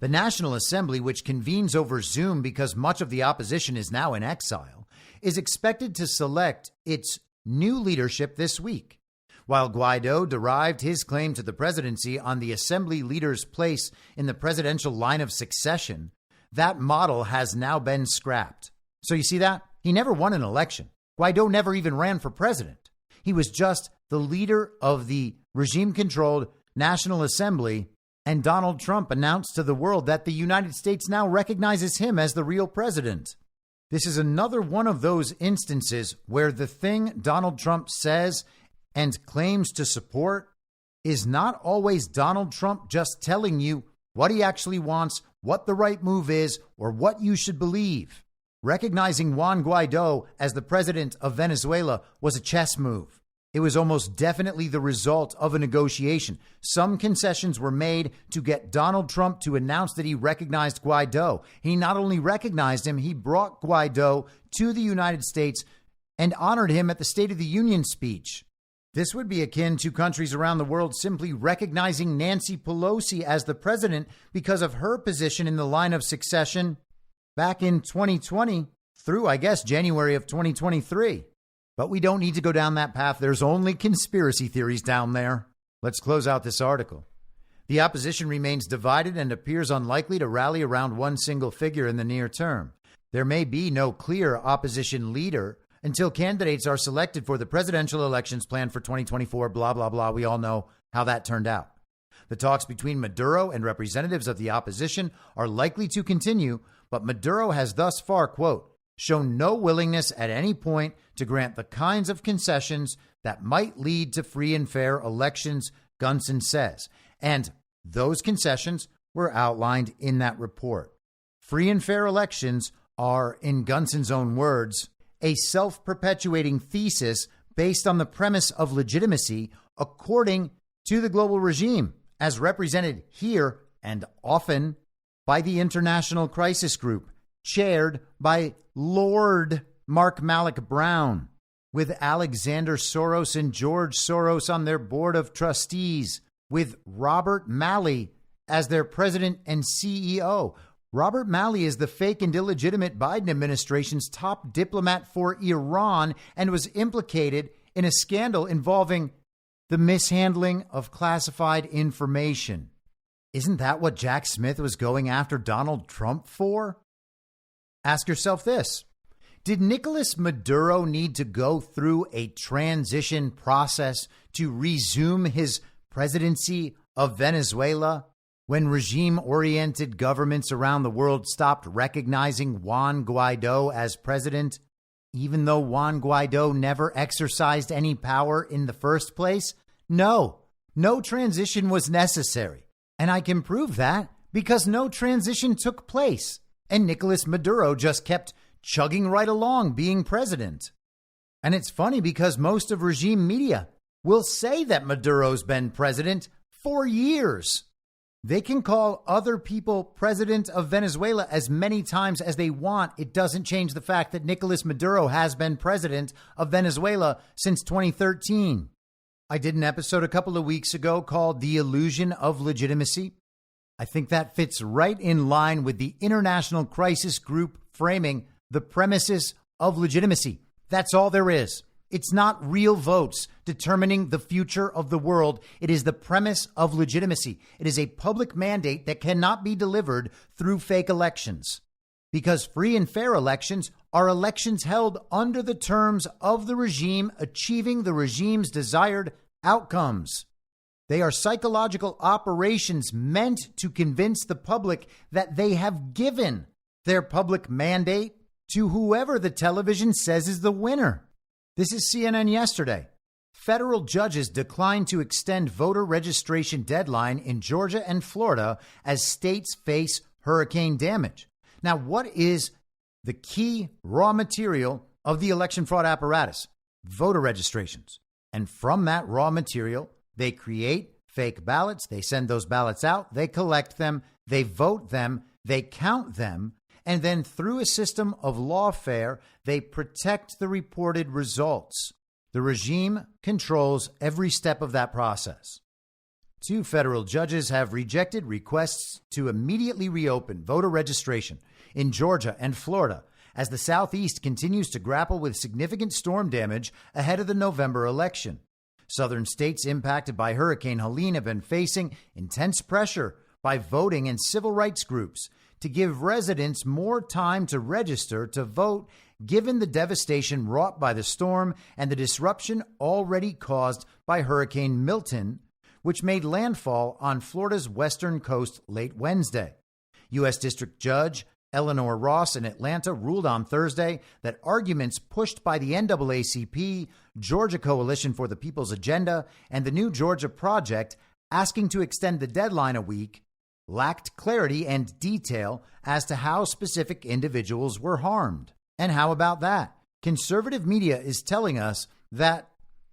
The National Assembly, which convenes over Zoom because much of the opposition is now in exile, is expected to select its new leadership this week. While Guaido derived his claim to the presidency on the assembly leader's place in the presidential line of succession, that model has now been scrapped. So you see that? He never won an election. Guaido never even ran for president. He was just the leader of the regime-controlled National Assembly, and Donald Trump announced to the world that the United States now recognizes him as the real president. This is another one of those instances where the thing Donald Trump says and claims to support is not always Donald Trump just telling you what he actually wants, what the right move is, or what you should believe. Recognizing Juan Guaido as the president of Venezuela was a chess move. It was almost definitely the result of a negotiation. Some concessions were made to get Donald Trump to announce that he recognized Guaido. He not only recognized him, he brought Guaido to the United States and honored him at the State of the Union speech. This would be akin to countries around the world simply recognizing Nancy Pelosi as the president because of her position in the line of succession back in 2020 through, I guess, January of 2023. But we don't need to go down that path. There's only conspiracy theories down there. Let's close out this article. The opposition remains divided and appears unlikely to rally around one single figure in the near term. There may be no clear opposition leader until candidates are selected for the presidential elections planned for 2024, blah, blah, blah. We all know how that turned out. The talks between Maduro and representatives of the opposition are likely to continue, but Maduro has thus far, quote, shown no willingness at any point to to grant the kinds of concessions that might lead to free and fair elections, Gunson says. And those concessions were outlined in that report. Free and fair elections are, in Gunson's own words, a self-perpetuating thesis based on the premise of legitimacy according to the global regime, as represented here and often by the International Crisis Group, chaired by Lord Mark Malloch Brown, with Alexander Soros and George Soros on their board of trustees, with Robert Malley as their president and CEO. Robert Malley is the fake and illegitimate Biden administration's top diplomat for Iran and was implicated in a scandal involving the mishandling of classified information. Isn't that what Jack Smith was going after Donald Trump for? Ask yourself this. Did Nicolas Maduro need to go through a transition process to resume his presidency of Venezuela when regime-oriented governments around the world stopped recognizing Juan Guaido as president, even though Juan Guaido never exercised any power in the first place? No transition was necessary. And I can prove that because no transition took place. And Nicolas Maduro just kept chugging right along being president. And it's funny because most of regime media will say that Maduro's been president for years. They can call other people president of Venezuela as many times as they want. It doesn't change the fact that Nicolas Maduro has been president of Venezuela since 2013. I did an episode a couple of weeks ago called The Illusion of Legitimacy. I think that fits right in line with the International Crisis Group framing the premises of legitimacy. That's all there is. It's not real votes determining the future of the world. It is the premise of legitimacy. It is a public mandate that cannot be delivered through fake elections. Because free and fair elections are elections held under the terms of the regime, achieving the regime's desired outcomes. They are psychological operations meant to convince the public that they have given their public mandate to whoever the television says is the winner. This is CNN yesterday. Federal judges declined to extend voter registration deadline in Georgia and Florida as states face hurricane damage. Now, what is the key raw material of the election fraud apparatus? Voter registrations. And from that raw material, they create fake ballots. They send those ballots out. They collect them. They vote them. They count them. And then through a system of lawfare, they protect the reported results. The regime controls every step of that process. 2 federal judges have rejected requests to immediately reopen voter registration in Georgia and Florida as the Southeast continues to grapple with significant storm damage ahead of the November election. Southern states impacted by Hurricane Helene have been facing intense pressure by voting and civil rights groups to give residents more time to register to vote, given the devastation wrought by the storm and the disruption already caused by Hurricane Milton, which made landfall on Florida's western coast late Wednesday. U.S. District Judge Eleanor Ross in Atlanta ruled on Thursday that arguments pushed by the NAACP, Georgia Coalition for the People's Agenda, and the New Georgia Project asking to extend the deadline a week lacked clarity and detail as to how specific individuals were harmed. And how about that? Conservative media is telling us that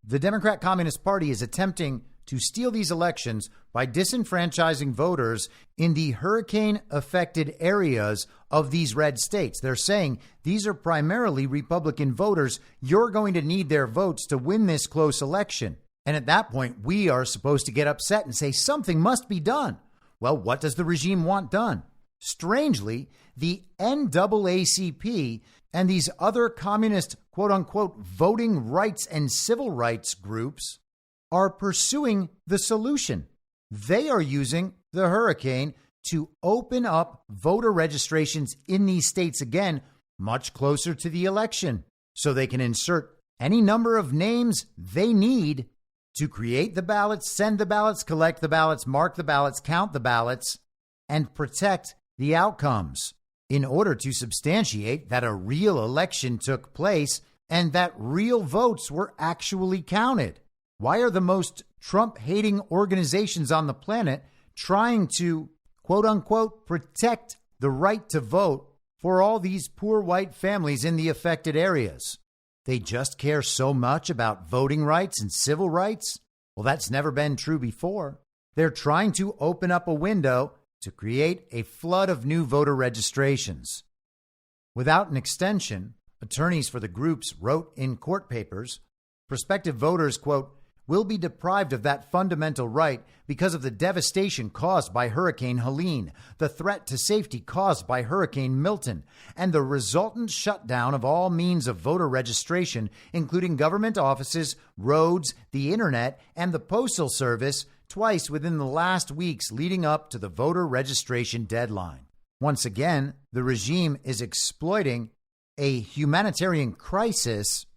the Democrat Communist Party is attempting to steal these elections by disenfranchising voters in the hurricane-affected areas of these red states. They're saying these are primarily Republican voters. You're going to need their votes to win this close election. And at that point, we are supposed to get upset and say something must be done. Well, what does the regime want done? Strangely, the NAACP and these other communist, quote-unquote, voting rights and civil rights groups are pursuing the solution. They are using the hurricane to open up voter registrations in these states again, much closer to the election, so they can insert any number of names they need to create the ballots, send the ballots, collect the ballots, mark the ballots, count the ballots, and protect the outcomes in order to substantiate that a real election took place and that real votes were actually counted. Why are the most Trump-hating organizations on the planet trying to, quote unquote, protect the right to vote for all these poor white families in the affected areas? They just care so much about voting rights and civil rights? Well, that's never been true before. They're trying to open up a window to create a flood of new voter registrations. Without an extension, attorneys for the groups wrote in court papers, prospective voters, quote, will be deprived of that fundamental right because of the devastation caused by Hurricane Helene, the threat to safety caused by Hurricane Milton, and the resultant shutdown of all means of voter registration, including government offices, roads, the internet, and the postal service twice within the last weeks leading up to the voter registration deadline. Once again, the regime is exploiting a humanitarian crisis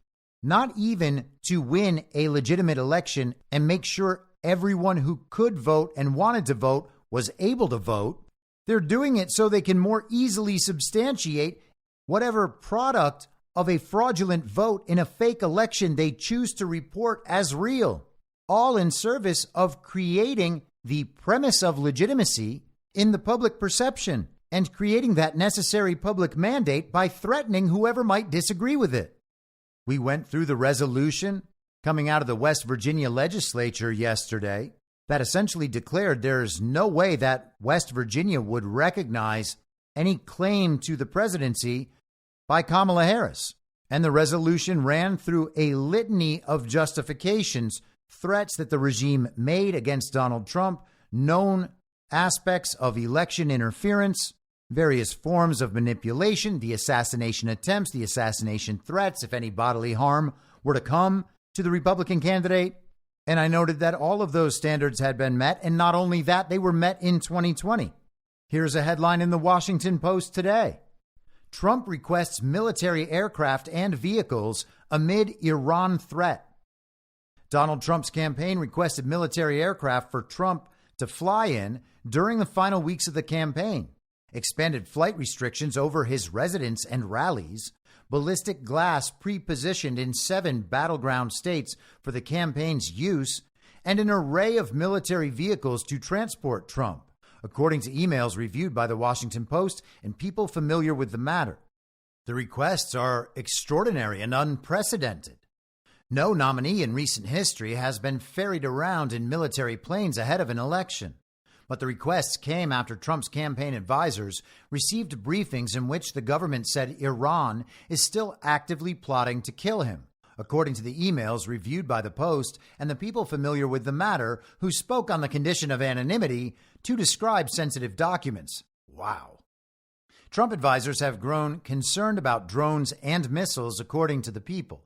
not even to win a legitimate election and make sure everyone who could vote and wanted to vote was able to vote. They're doing it so they can more easily substantiate whatever product of a fraudulent vote in a fake election they choose to report as real, all in service of creating the premise of legitimacy in the public perception and creating that necessary public mandate by threatening whoever might disagree with it. We went through the resolution coming out of the West Virginia legislature yesterday that essentially declared there's no way that West Virginia would recognize any claim to the presidency by Kamala Harris. And the resolution ran through a litany of justifications, threats that the regime made against Donald Trump, known aspects of election interference, various forms of manipulation, the assassination attempts, the assassination threats, if any bodily harm were to come to the Republican candidate. And I noted that all of those standards had been met. And not only that, they were met in 2020. Here's a headline in the Washington Post today. Trump requests military aircraft and vehicles amid Iran threat. Donald Trump's campaign requested military aircraft for Trump to fly in during the final weeks of the campaign, expanded flight restrictions over his residence and rallies, ballistic glass pre-positioned in 7 battleground states for the campaign's use, and an array of military vehicles to transport Trump, according to emails reviewed by the Washington Post and people familiar with the matter. The requests are extraordinary and unprecedented. No nominee in recent history has been ferried around in military planes ahead of an election. But the requests came after Trump's campaign advisors received briefings in which the government said Iran is still actively plotting to kill him, according to the emails reviewed by the Post and the people familiar with the matter who spoke on the condition of anonymity to describe sensitive documents. Wow. Trump advisors have grown concerned about drones and missiles, according to the people.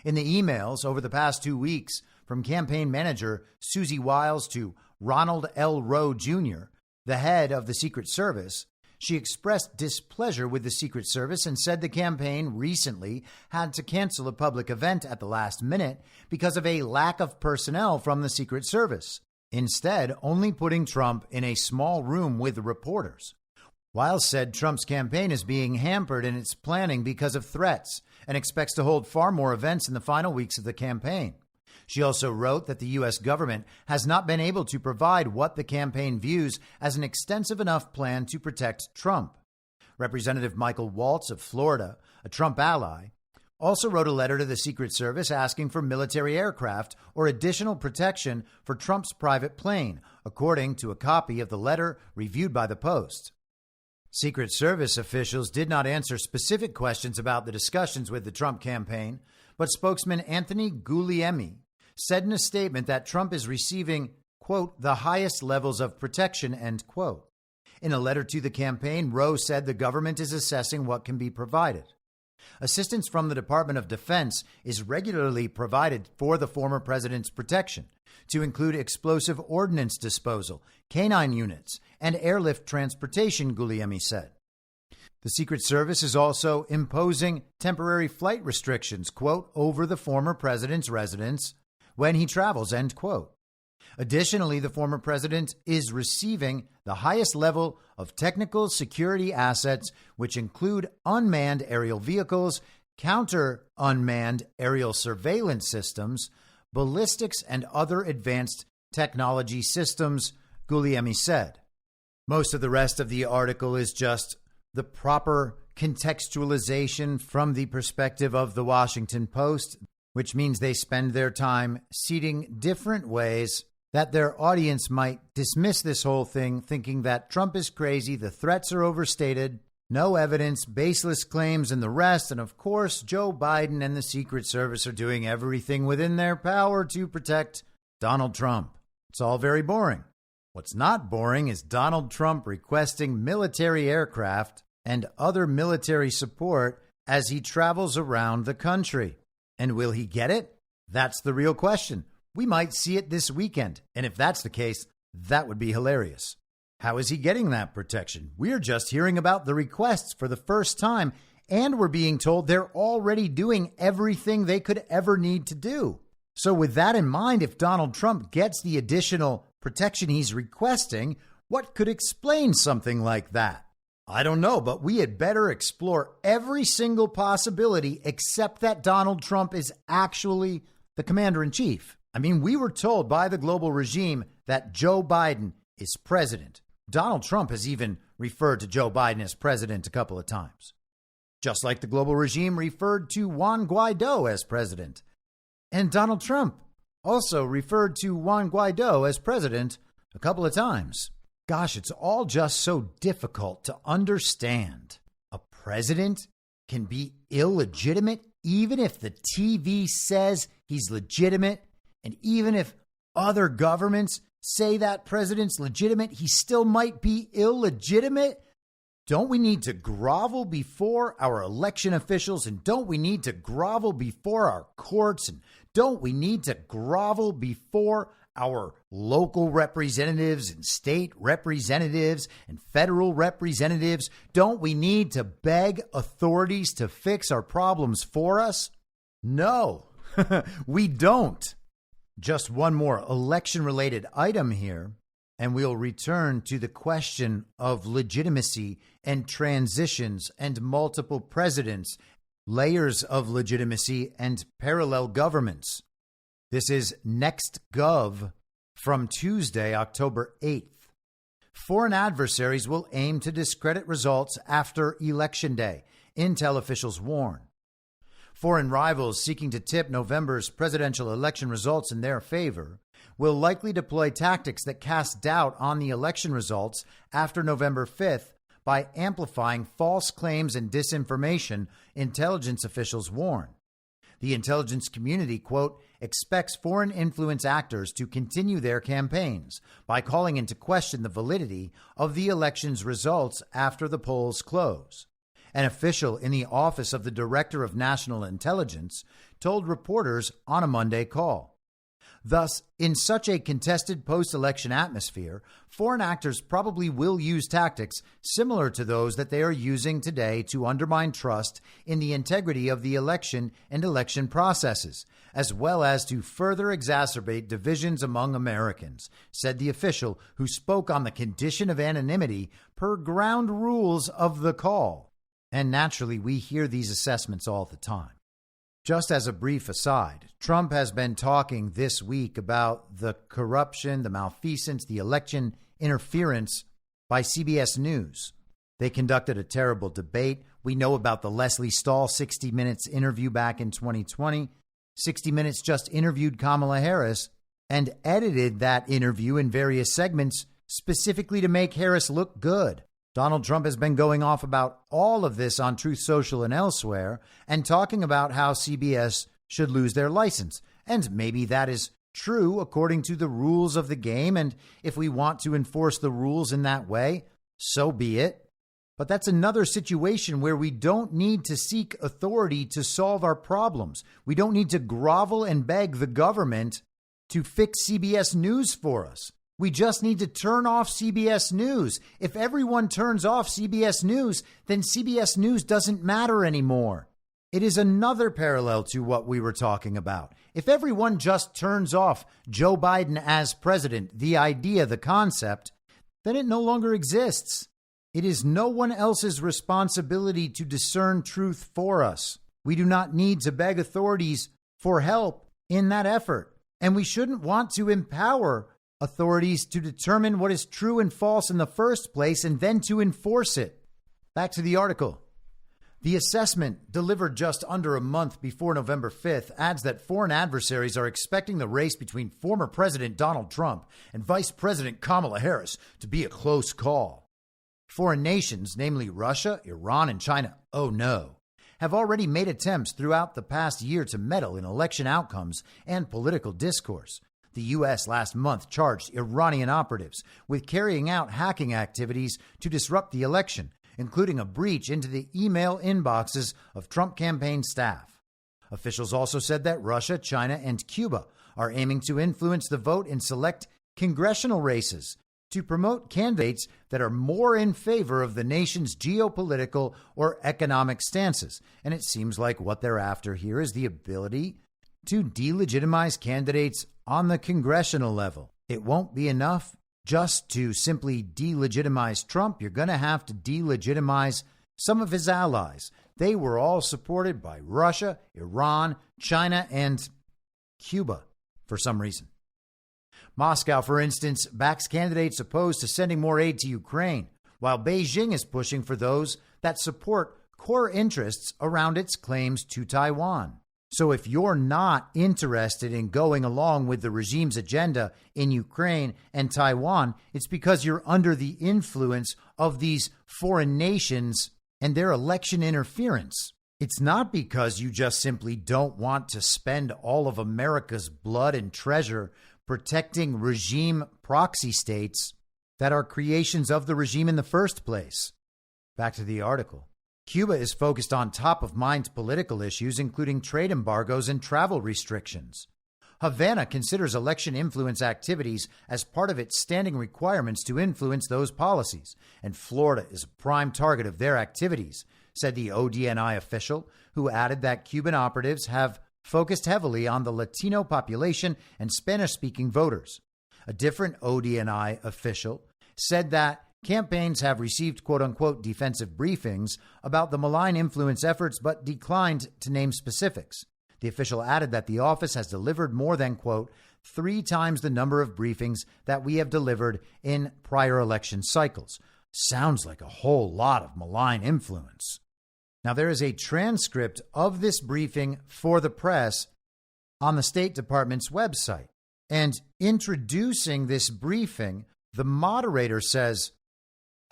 In the emails over the past 2 weeks, from campaign manager Susie Wiles to Ronald L. Rowe Jr., the head of the Secret Service, she expressed displeasure with the Secret Service and said the campaign recently had to cancel a public event at the last minute because of a lack of personnel from the Secret Service, instead only putting Trump in a small room with reporters. Wiles said Trump's campaign is being hampered in its planning because of threats and expects to hold far more events in the final weeks of the campaign. She also wrote that the U.S. government has not been able to provide what the campaign views as an extensive enough plan to protect Trump. Representative Michael Waltz of Florida, a Trump ally, also wrote a letter to the Secret Service asking for military aircraft or additional protection for Trump's private plane, according to a copy of the letter reviewed by the Post. Secret Service officials did not answer specific questions about the discussions with the Trump campaign, but spokesman Anthony Guglielmi said in a statement that Trump is receiving, quote, the highest levels of protection, end quote. In a letter to the campaign, Rowe said the government is assessing what can be provided. Assistance from the Department of Defense is regularly provided for the former president's protection, to include explosive ordnance disposal, canine units, and airlift transportation, Guglielmi said. The Secret Service is also imposing temporary flight restrictions, quote, over the former president's residence when he travels, end quote. Additionally, the former president is receiving the highest level of technical security assets, which include unmanned aerial vehicles, counter unmanned aerial surveillance systems, ballistics, and other advanced technology systems, Guglielmi said. Most of the rest of the article is just the proper contextualization from the perspective of the Washington Post, which means they spend their time seeding different ways that their audience might dismiss this whole thing, thinking that Trump is crazy, the threats are overstated, no evidence, baseless claims, and the rest. And of course, Joe Biden and the Secret Service are doing everything within their power to protect Donald Trump. It's all very boring. What's not boring is Donald Trump requesting military aircraft and other military support as he travels around the country. And will he get it? That's the real question. We might see it this weekend. And if that's the case, that would be hilarious. How is he getting that protection? We're just hearing about the requests for the first time, and we're being told they're already doing everything they could ever need to do. So with that in mind, if Donald Trump gets the additional protection he's requesting, what could explain something like that? I don't know, but we had better explore every single possibility except that Donald Trump is actually the commander-in-chief. I mean, we were told by the global regime that Joe Biden is president. Donald Trump has even referred to Joe Biden as president a couple of times, just like the global regime referred to Juan Guaido as president. And Donald Trump also referred to Juan Guaido as president a couple of times. Gosh, it's all just so difficult to understand. A president can be illegitimate even if the TV says he's legitimate, and even if other governments say that president's legitimate, he still might be illegitimate. Don't we need to grovel before our election officials? And don't we need to grovel before our courts? And don't we need to grovel before our local representatives and state representatives and federal representatives? Don't we need to beg authorities to fix our problems for us? No, we don't. Just one more election-related item here, and we'll return to the question of legitimacy and transitions and multiple presidents, layers of legitimacy and parallel governments. This is Next Gov from Tuesday, October 8th. Foreign adversaries will aim to discredit results after Election Day, intel officials warn. Foreign rivals seeking to tip November's presidential election results in their favor will likely deploy tactics that cast doubt on the election results after November 5th by amplifying false claims and disinformation, intelligence officials warn. The intelligence community, quote, expects foreign influence actors to continue their campaigns by calling into question the validity of the election's results after the polls close. An official in the Office of the Director of National Intelligence told reporters on a Monday call. Thus, in such a contested post-election atmosphere, foreign actors probably will use tactics similar to those that they are using today to undermine trust in the integrity of the election and election processes, as well as to further exacerbate divisions among Americans, said the official who spoke on the condition of anonymity per ground rules of the call. And naturally, we hear these assessments all the time. Just as a brief aside, Trump has been talking this week about the corruption, the malfeasance, the election interference by CBS News. They conducted a terrible debate. We know about the Leslie Stahl 60 Minutes interview back in 2020. 60 Minutes just interviewed Kamala Harris and edited that interview in various segments specifically to make Harris look good. Donald Trump has been going off about all of this on Truth Social and elsewhere and talking about how CBS should lose their license. And maybe that is true according to the rules of the game. And if we want to enforce the rules in that way, so be it. But that's another situation where we don't need to seek authority to solve our problems. We don't need to grovel and beg the government to fix CBS News for us. We just need to turn off CBS News. If everyone turns off CBS News, then CBS News doesn't matter anymore. It is another parallel to what we were talking about. If everyone just turns off Joe Biden as president, the idea, the concept, then it no longer exists. It is no one else's responsibility to discern truth for us. We do not need to beg authorities for help in that effort. And we shouldn't want to empower authorities to determine what is true and false in the first place and then to enforce it. Back to the article. The assessment, delivered just under a month before November 5th, adds that foreign adversaries are expecting the race between former President Donald Trump and Vice President Kamala Harris to be a close call. Foreign nations, namely Russia, Iran, and China, oh no, have already made attempts throughout the past year to meddle in election outcomes and political discourse. The U.S. last month charged Iranian operatives with carrying out hacking activities to disrupt the election, including a breach into the email inboxes of Trump campaign staff. Officials also said that Russia, China, and Cuba are aiming to influence the vote in select congressional races to promote candidates that are more in favor of the nation's geopolitical or economic stances. And it seems like what they're after here is the ability to delegitimize candidates on the congressional level. It won't be enough just to simply delegitimize Trump. You're going to have to delegitimize some of his allies. They were all supported by Russia, Iran, China, and Cuba for some reason. Moscow, for instance, backs candidates opposed to sending more aid to Ukraine, while Beijing is pushing for those that support core interests around its claims to Taiwan. So if you're not interested in going along with the regime's agenda in Ukraine and Taiwan, it's because you're under the influence of these foreign nations and their election interference. It's not because you just simply don't want to spend all of America's blood and treasure protecting regime proxy states that are creations of the regime in the first place. Back to the article. Cuba is focused on top-of-mind political issues, including trade embargoes and travel restrictions. Havana considers election influence activities as part of its standing requirements to influence those policies, and Florida is a prime target of their activities, said the ODNI official, who added that Cuban operatives have focused heavily on the Latino population and Spanish-speaking voters. A different ODNI official said that campaigns have received quote-unquote defensive briefings about the malign influence efforts, but declined to name specifics. The official added that the office has delivered more than, quote, 3 times the number of briefings that we have delivered in prior election cycles. Sounds like a whole lot of malign influence. Now, there is a transcript of this briefing for the press on the State Department's website. And introducing this briefing, the moderator says,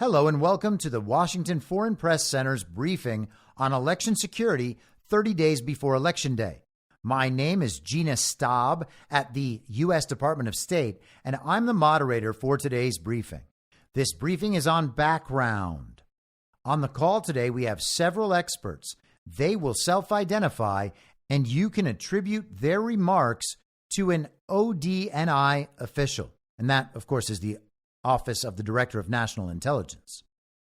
"Hello and welcome to the Washington Foreign Press Center's briefing on election security 30 days before Election Day. My name is Gina Staub at the U.S. Department of State, and I'm the moderator for today's briefing. This briefing is on background. On the call today, we have several experts. They will self-identify, and you can attribute their remarks to an ODNI official." And that, of course, is the Office of the Director of National Intelligence.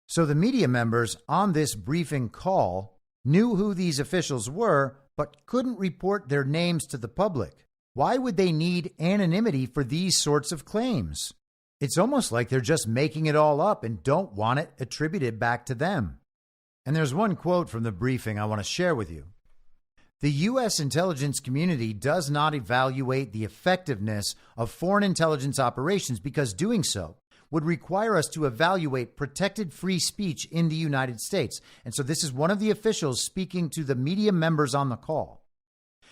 So the media members on this briefing call knew who these officials were, but couldn't report their names to the public. Why would they need anonymity for these sorts of claims? It's almost like they're just making it all up and don't want it attributed back to them. And there's one quote from the briefing I want to share with you. "The U.S. intelligence community does not evaluate the effectiveness of foreign intelligence operations because doing so would require us to evaluate protected free speech in the United States." And so this is one of the officials speaking to the media members on the call.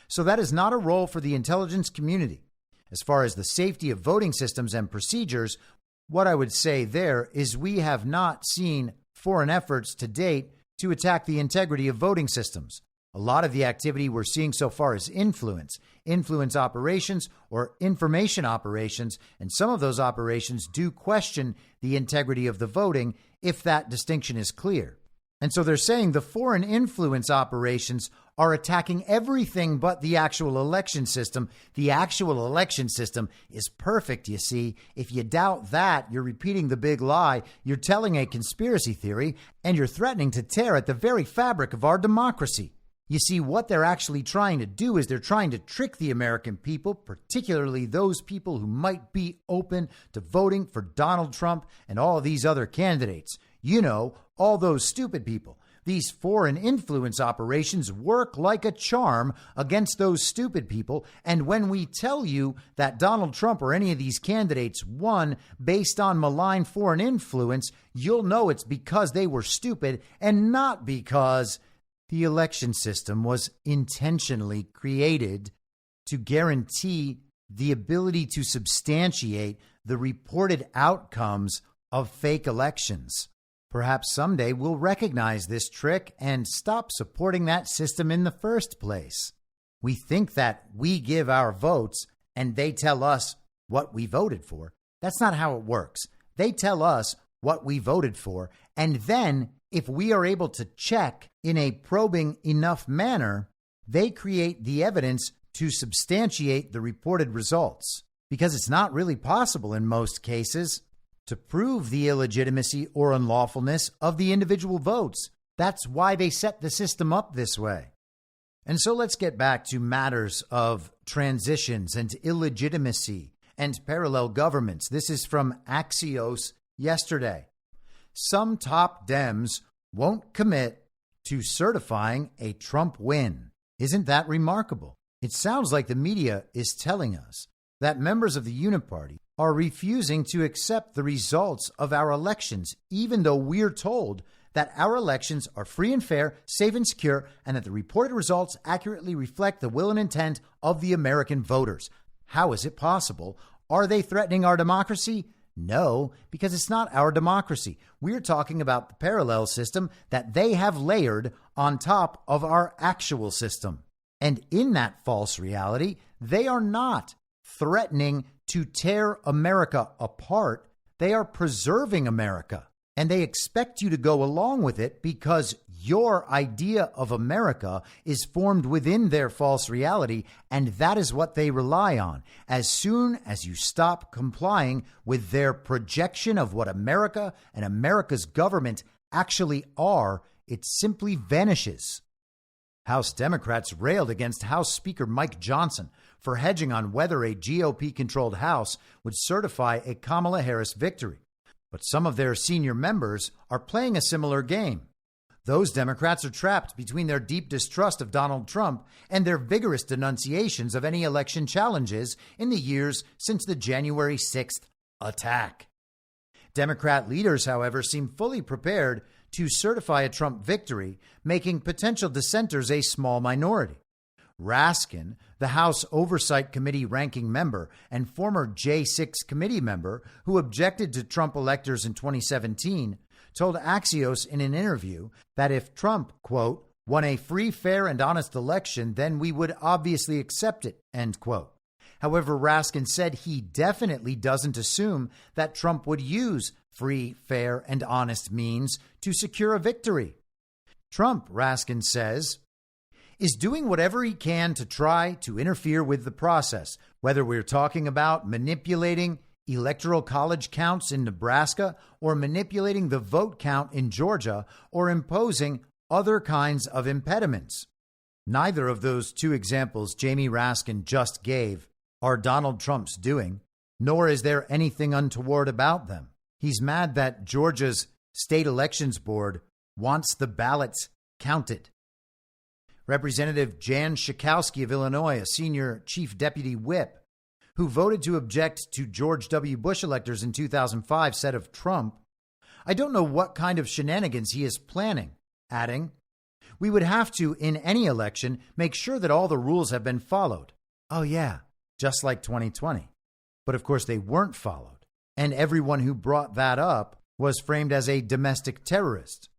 "So that is not a role for the intelligence community. As far as the safety of voting systems and procedures, what I would say there is we have not seen foreign efforts to date to attack the integrity of voting systems. A lot of the activity we're seeing so far is influence operations or information operations, and some of those operations do question the integrity of the voting if that distinction is clear. And so they're saying the foreign influence operations are attacking everything but the actual election system. The actual election system is perfect, you see. If you doubt that, you're repeating the big lie, you're telling a conspiracy theory, and you're threatening to tear at the very fabric of our democracy. You see, what they're actually trying to do is they're trying to trick the American people, particularly those people who might be open to voting for Donald Trump and all of these other candidates. You know, all those stupid people. These foreign influence operations work like a charm against those stupid people. And when we tell you that Donald Trump or any of these candidates won based on malign foreign influence, you'll know it's because they were stupid and not because the election system was intentionally created to guarantee the ability to substantiate the reported outcomes of fake elections. Perhaps someday we'll recognize this trick and stop supporting that system in the first place. We think that we give our votes and they tell us what we voted for. That's not how it works. They tell us what we voted for, and then if we are able to check in a probing enough manner, they create the evidence to substantiate the reported results. Because it's not really possible in most cases to prove the illegitimacy or unlawfulness of the individual votes. That's why they set the system up this way. And so let's get back to matters of transitions and illegitimacy and parallel governments. This is from Axios yesterday. Some top Dems won't commit to certifying a Trump win. Isn't that remarkable? It sounds like the media is telling us that members of the Uniparty are refusing to accept the results of our elections, even though we're told that our elections are free and fair, safe and secure, and that the reported results accurately reflect the will and intent of the American voters. How is it possible? Are they threatening our democracy? No, because it's not our democracy. We're talking about the parallel system that they have layered on top of our actual system. And in that false reality, they are not threatening to tear America apart. They are preserving America. And they expect you to go along with it because your idea of America is formed within their false reality, and that is what they rely on. As soon as you stop complying with their projection of what America and America's government actually are, it simply vanishes. House Democrats railed against House Speaker Mike Johnson for hedging on whether a GOP-controlled House would certify a Kamala Harris victory. But some of their senior members are playing a similar game. Those Democrats are trapped between their deep distrust of Donald Trump and their vigorous denunciations of any election challenges in the years since the January 6th attack. Democrat leaders, however, seem fully prepared to certify a Trump victory, making potential dissenters a small minority. Raskin, the House Oversight Committee ranking member and former J6 committee member who objected to Trump electors in 2017, told Axios in an interview that if Trump, quote, won a free, fair, and honest election, then we would obviously accept it, end quote. However, Raskin said he definitely doesn't assume that Trump would use free, fair, and honest means to secure a victory. Trump, Raskin says, is doing whatever he can to try to interfere with the process, whether we're talking about manipulating electoral college counts in Nebraska or manipulating the vote count in Georgia or imposing other kinds of impediments. Neither of those two examples Jamie Raskin just gave are Donald Trump's doing, nor is there anything untoward about them. He's mad that Georgia's state elections board wants the ballots counted. Representative Jan Schakowsky of Illinois, a senior chief deputy whip, who voted to object to George W. Bush electors in 2005, said of Trump, "I don't know what kind of shenanigans he is planning," adding, "We would have to, in any election, make sure that all the rules have been followed." Oh yeah, just like 2020. But of course they weren't followed. And everyone who brought that up was framed as a domestic terrorist.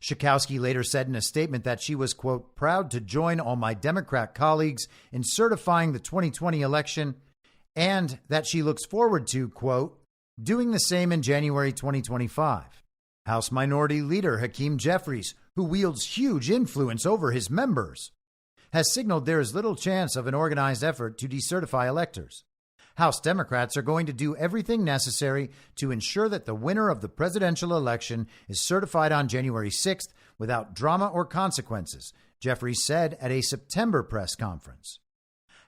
Schakowsky later said in a statement that she was, quote, proud to join all my Democrat colleagues in certifying the 2020 election, and that she looks forward to, quote, doing the same in January 2025. House Minority Leader Hakeem Jeffries, who wields huge influence over his members, has signaled there is little chance of an organized effort to decertify electors. House Democrats are going to do everything necessary to ensure that the winner of the presidential election is certified on January 6th without drama or consequences, Jeffries said at a September press conference.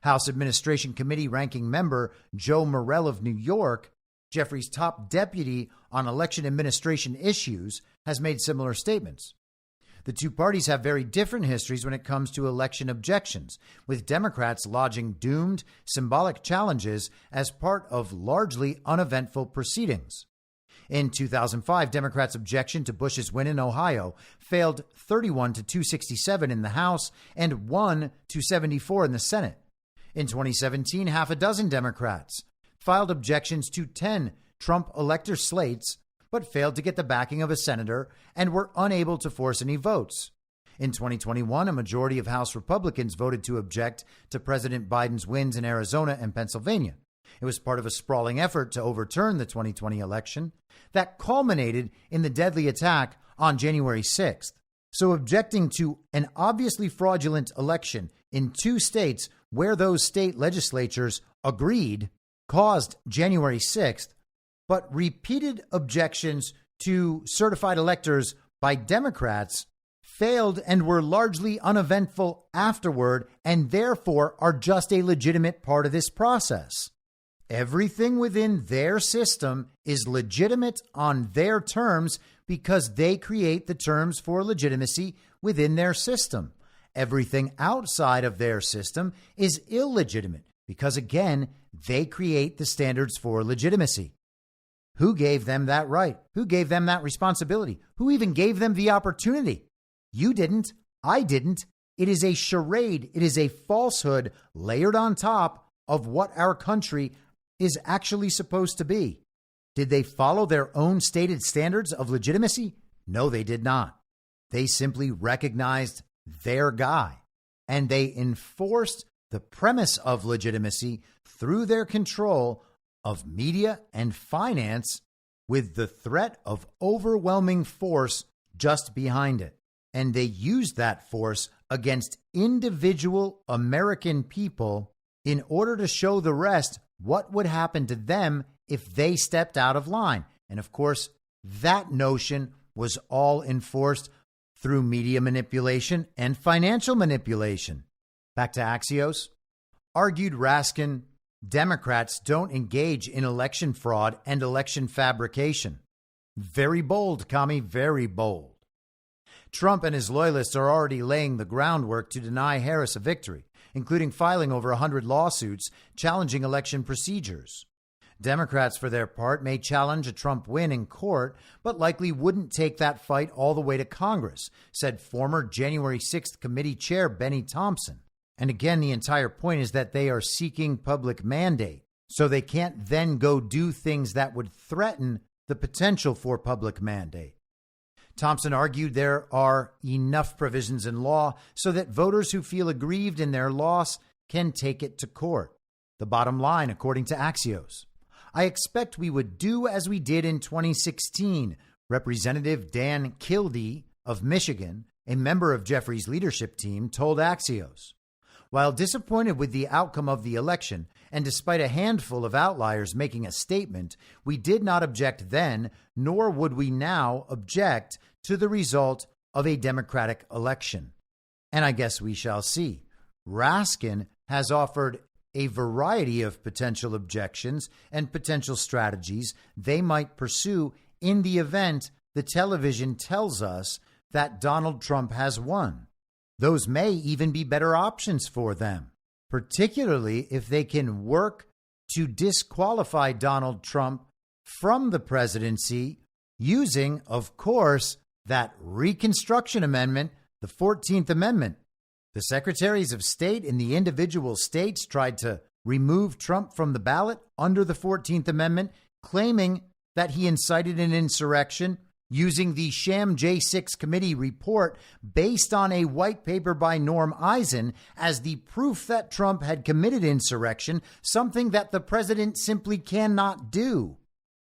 House Administration Committee ranking member Joe Morell of New York, Jeffries' top deputy on election administration issues, has made similar statements. The two parties have very different histories when it comes to election objections, with Democrats lodging doomed, symbolic challenges as part of largely uneventful proceedings. In 2005, Democrats' objection to Bush's win in Ohio failed 31 to 267 in the House and 1-274 in the Senate. In 2017, half a dozen Democrats filed objections to 10 Trump elector slates, but failed to get the backing of a senator and were unable to force any votes. In 2021, a majority of House Republicans voted to object to President Biden's wins in Arizona and Pennsylvania. It was part of a sprawling effort to overturn the 2020 election that culminated in the deadly attack on January 6th. So objecting to an obviously fraudulent election in two states where those state legislatures agreed caused January 6th, but repeated objections to certified electors by Democrats failed and were largely uneventful afterward, and therefore are just a legitimate part of this process. Everything within their system is legitimate on their terms because they create the terms for legitimacy within their system. Everything outside of their system is illegitimate because, again, they create the standards for legitimacy. Who gave them that right? Who gave them that responsibility? Who even gave them the opportunity? You didn't. I didn't. It is a charade. It is a falsehood layered on top of what our country is actually supposed to be. Did they follow their own stated standards of legitimacy? No, they did not. They simply recognized their guy, and they enforced the premise of legitimacy through their control of media and finance, with the threat of overwhelming force just behind it. And they used that force against individual American people in order to show the rest what would happen to them if they stepped out of line. And of course, that notion was all enforced through media manipulation and financial manipulation. Back to Axios. Argued Raskin, Democrats don't engage in election fraud and election fabrication. Very bold, commie, very bold. Trump and his loyalists are already laying the groundwork to deny Harris a victory, including filing over 100 lawsuits challenging election procedures. Democrats, for their part, may challenge a Trump win in court, but likely wouldn't take that fight all the way to Congress, said former January 6th committee chair Benny Thompson. And again, the entire point is that they are seeking public mandate, so they can't then go do things that would threaten the potential for public mandate. Thompson argued there are enough provisions in law so that voters who feel aggrieved in their loss can take it to court. The bottom line, according to Axios, I expect we would do as we did in 2016, Representative Dan Kildee of Michigan, a member of Jeffrey's leadership team, told Axios. While disappointed with the outcome of the election, and despite a handful of outliers making a statement, we did not object then, nor would we now object to the result of a Democratic election. And I guess we shall see. Raskin has offered a variety of potential objections and potential strategies they might pursue in the event the television tells us that Donald Trump has won. Those may even be better options for them, particularly if they can work to disqualify Donald Trump from the presidency using, of course, that Reconstruction Amendment, the 14th Amendment. The secretaries of state in the individual states tried to remove Trump from the ballot under the 14th Amendment, claiming that he incited an insurrection, using the sham J6 committee report based on a white paper by Norm Eisen as the proof that Trump had committed insurrection, something that the president simply cannot do.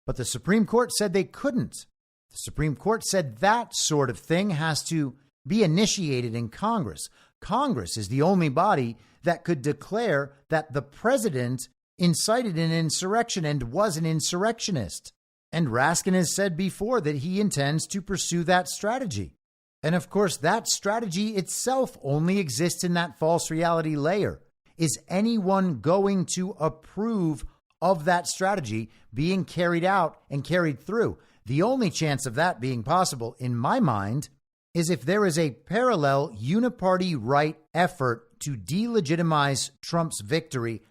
But the Supreme Court said they couldn't. The Supreme Court said that sort of thing has to be initiated in Congress. Congress is the only body that could declare that the president incited an insurrection and was an insurrectionist. And Raskin has said before that he intends to pursue that strategy. And of course, that strategy itself only exists in that false reality layer. Is anyone going to approve of that strategy being carried out and carried through? The only chance of that being possible, in my mind, is if there is a parallel uniparty right effort to delegitimize Trump's victory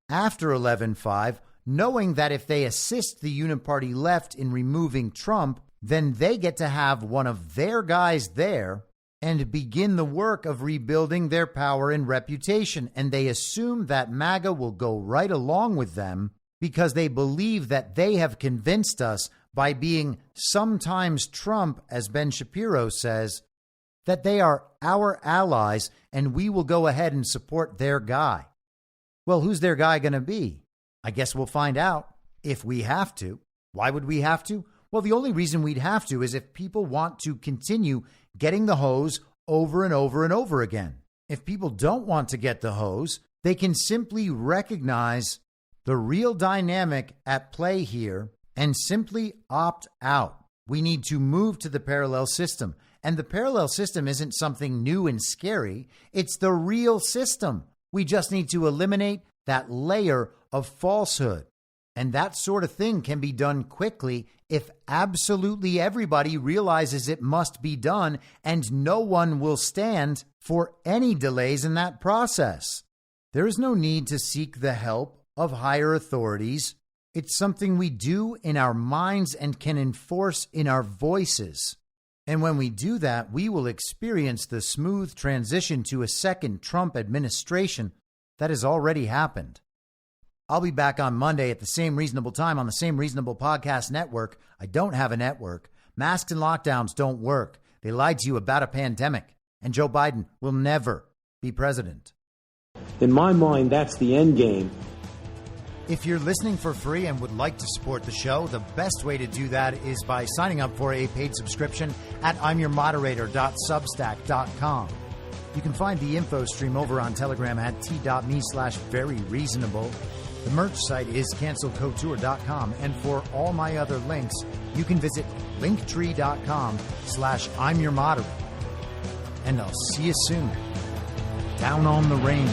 after 11/5, knowing that if they assist the uniparty left in removing Trump, then they get to have one of their guys there and begin the work of rebuilding their power and reputation. And they assume that MAGA will go right along with them because they believe that they have convinced us by being sometimes Trump, as Ben Shapiro says, that they are our allies and we will go ahead and support their guy. Well, who's their guy going to be? I guess we'll find out if we have to. Why would we have to? Well, the only reason we'd have to is if people want to continue getting the hose over and over and over again. If people don't want to get the hose, they can simply recognize the real dynamic at play here and simply opt out. We need to move to the parallel system. And the parallel system isn't something new and scary. It's the real system. We just need to eliminate that layer of falsehood. And that sort of thing can be done quickly if absolutely everybody realizes it must be done, and no one will stand for any delays in that process. There is no need to seek the help of higher authorities. It's something we do in our minds and can enforce in our voices. And when we do that, we will experience the smooth transition to a second Trump administration that has already happened. I'll be back on Monday at the same reasonable time on the same reasonable podcast network. I don't have a network. Masks and lockdowns don't work. They lied to you about a pandemic. And Joe Biden will never be president.
In my mind, that's the end game.
If you're listening for free and would like to support the show, the best way to do that is by signing up for a paid subscription at imyourmoderator.substack.com. You can find the info stream over on Telegram at t.me/veryreasonable. The merch site is cancelcouture.com. And for all my other links, you can visit linktree.com/imyourmoderator. And I'll see you soon. Down on the range.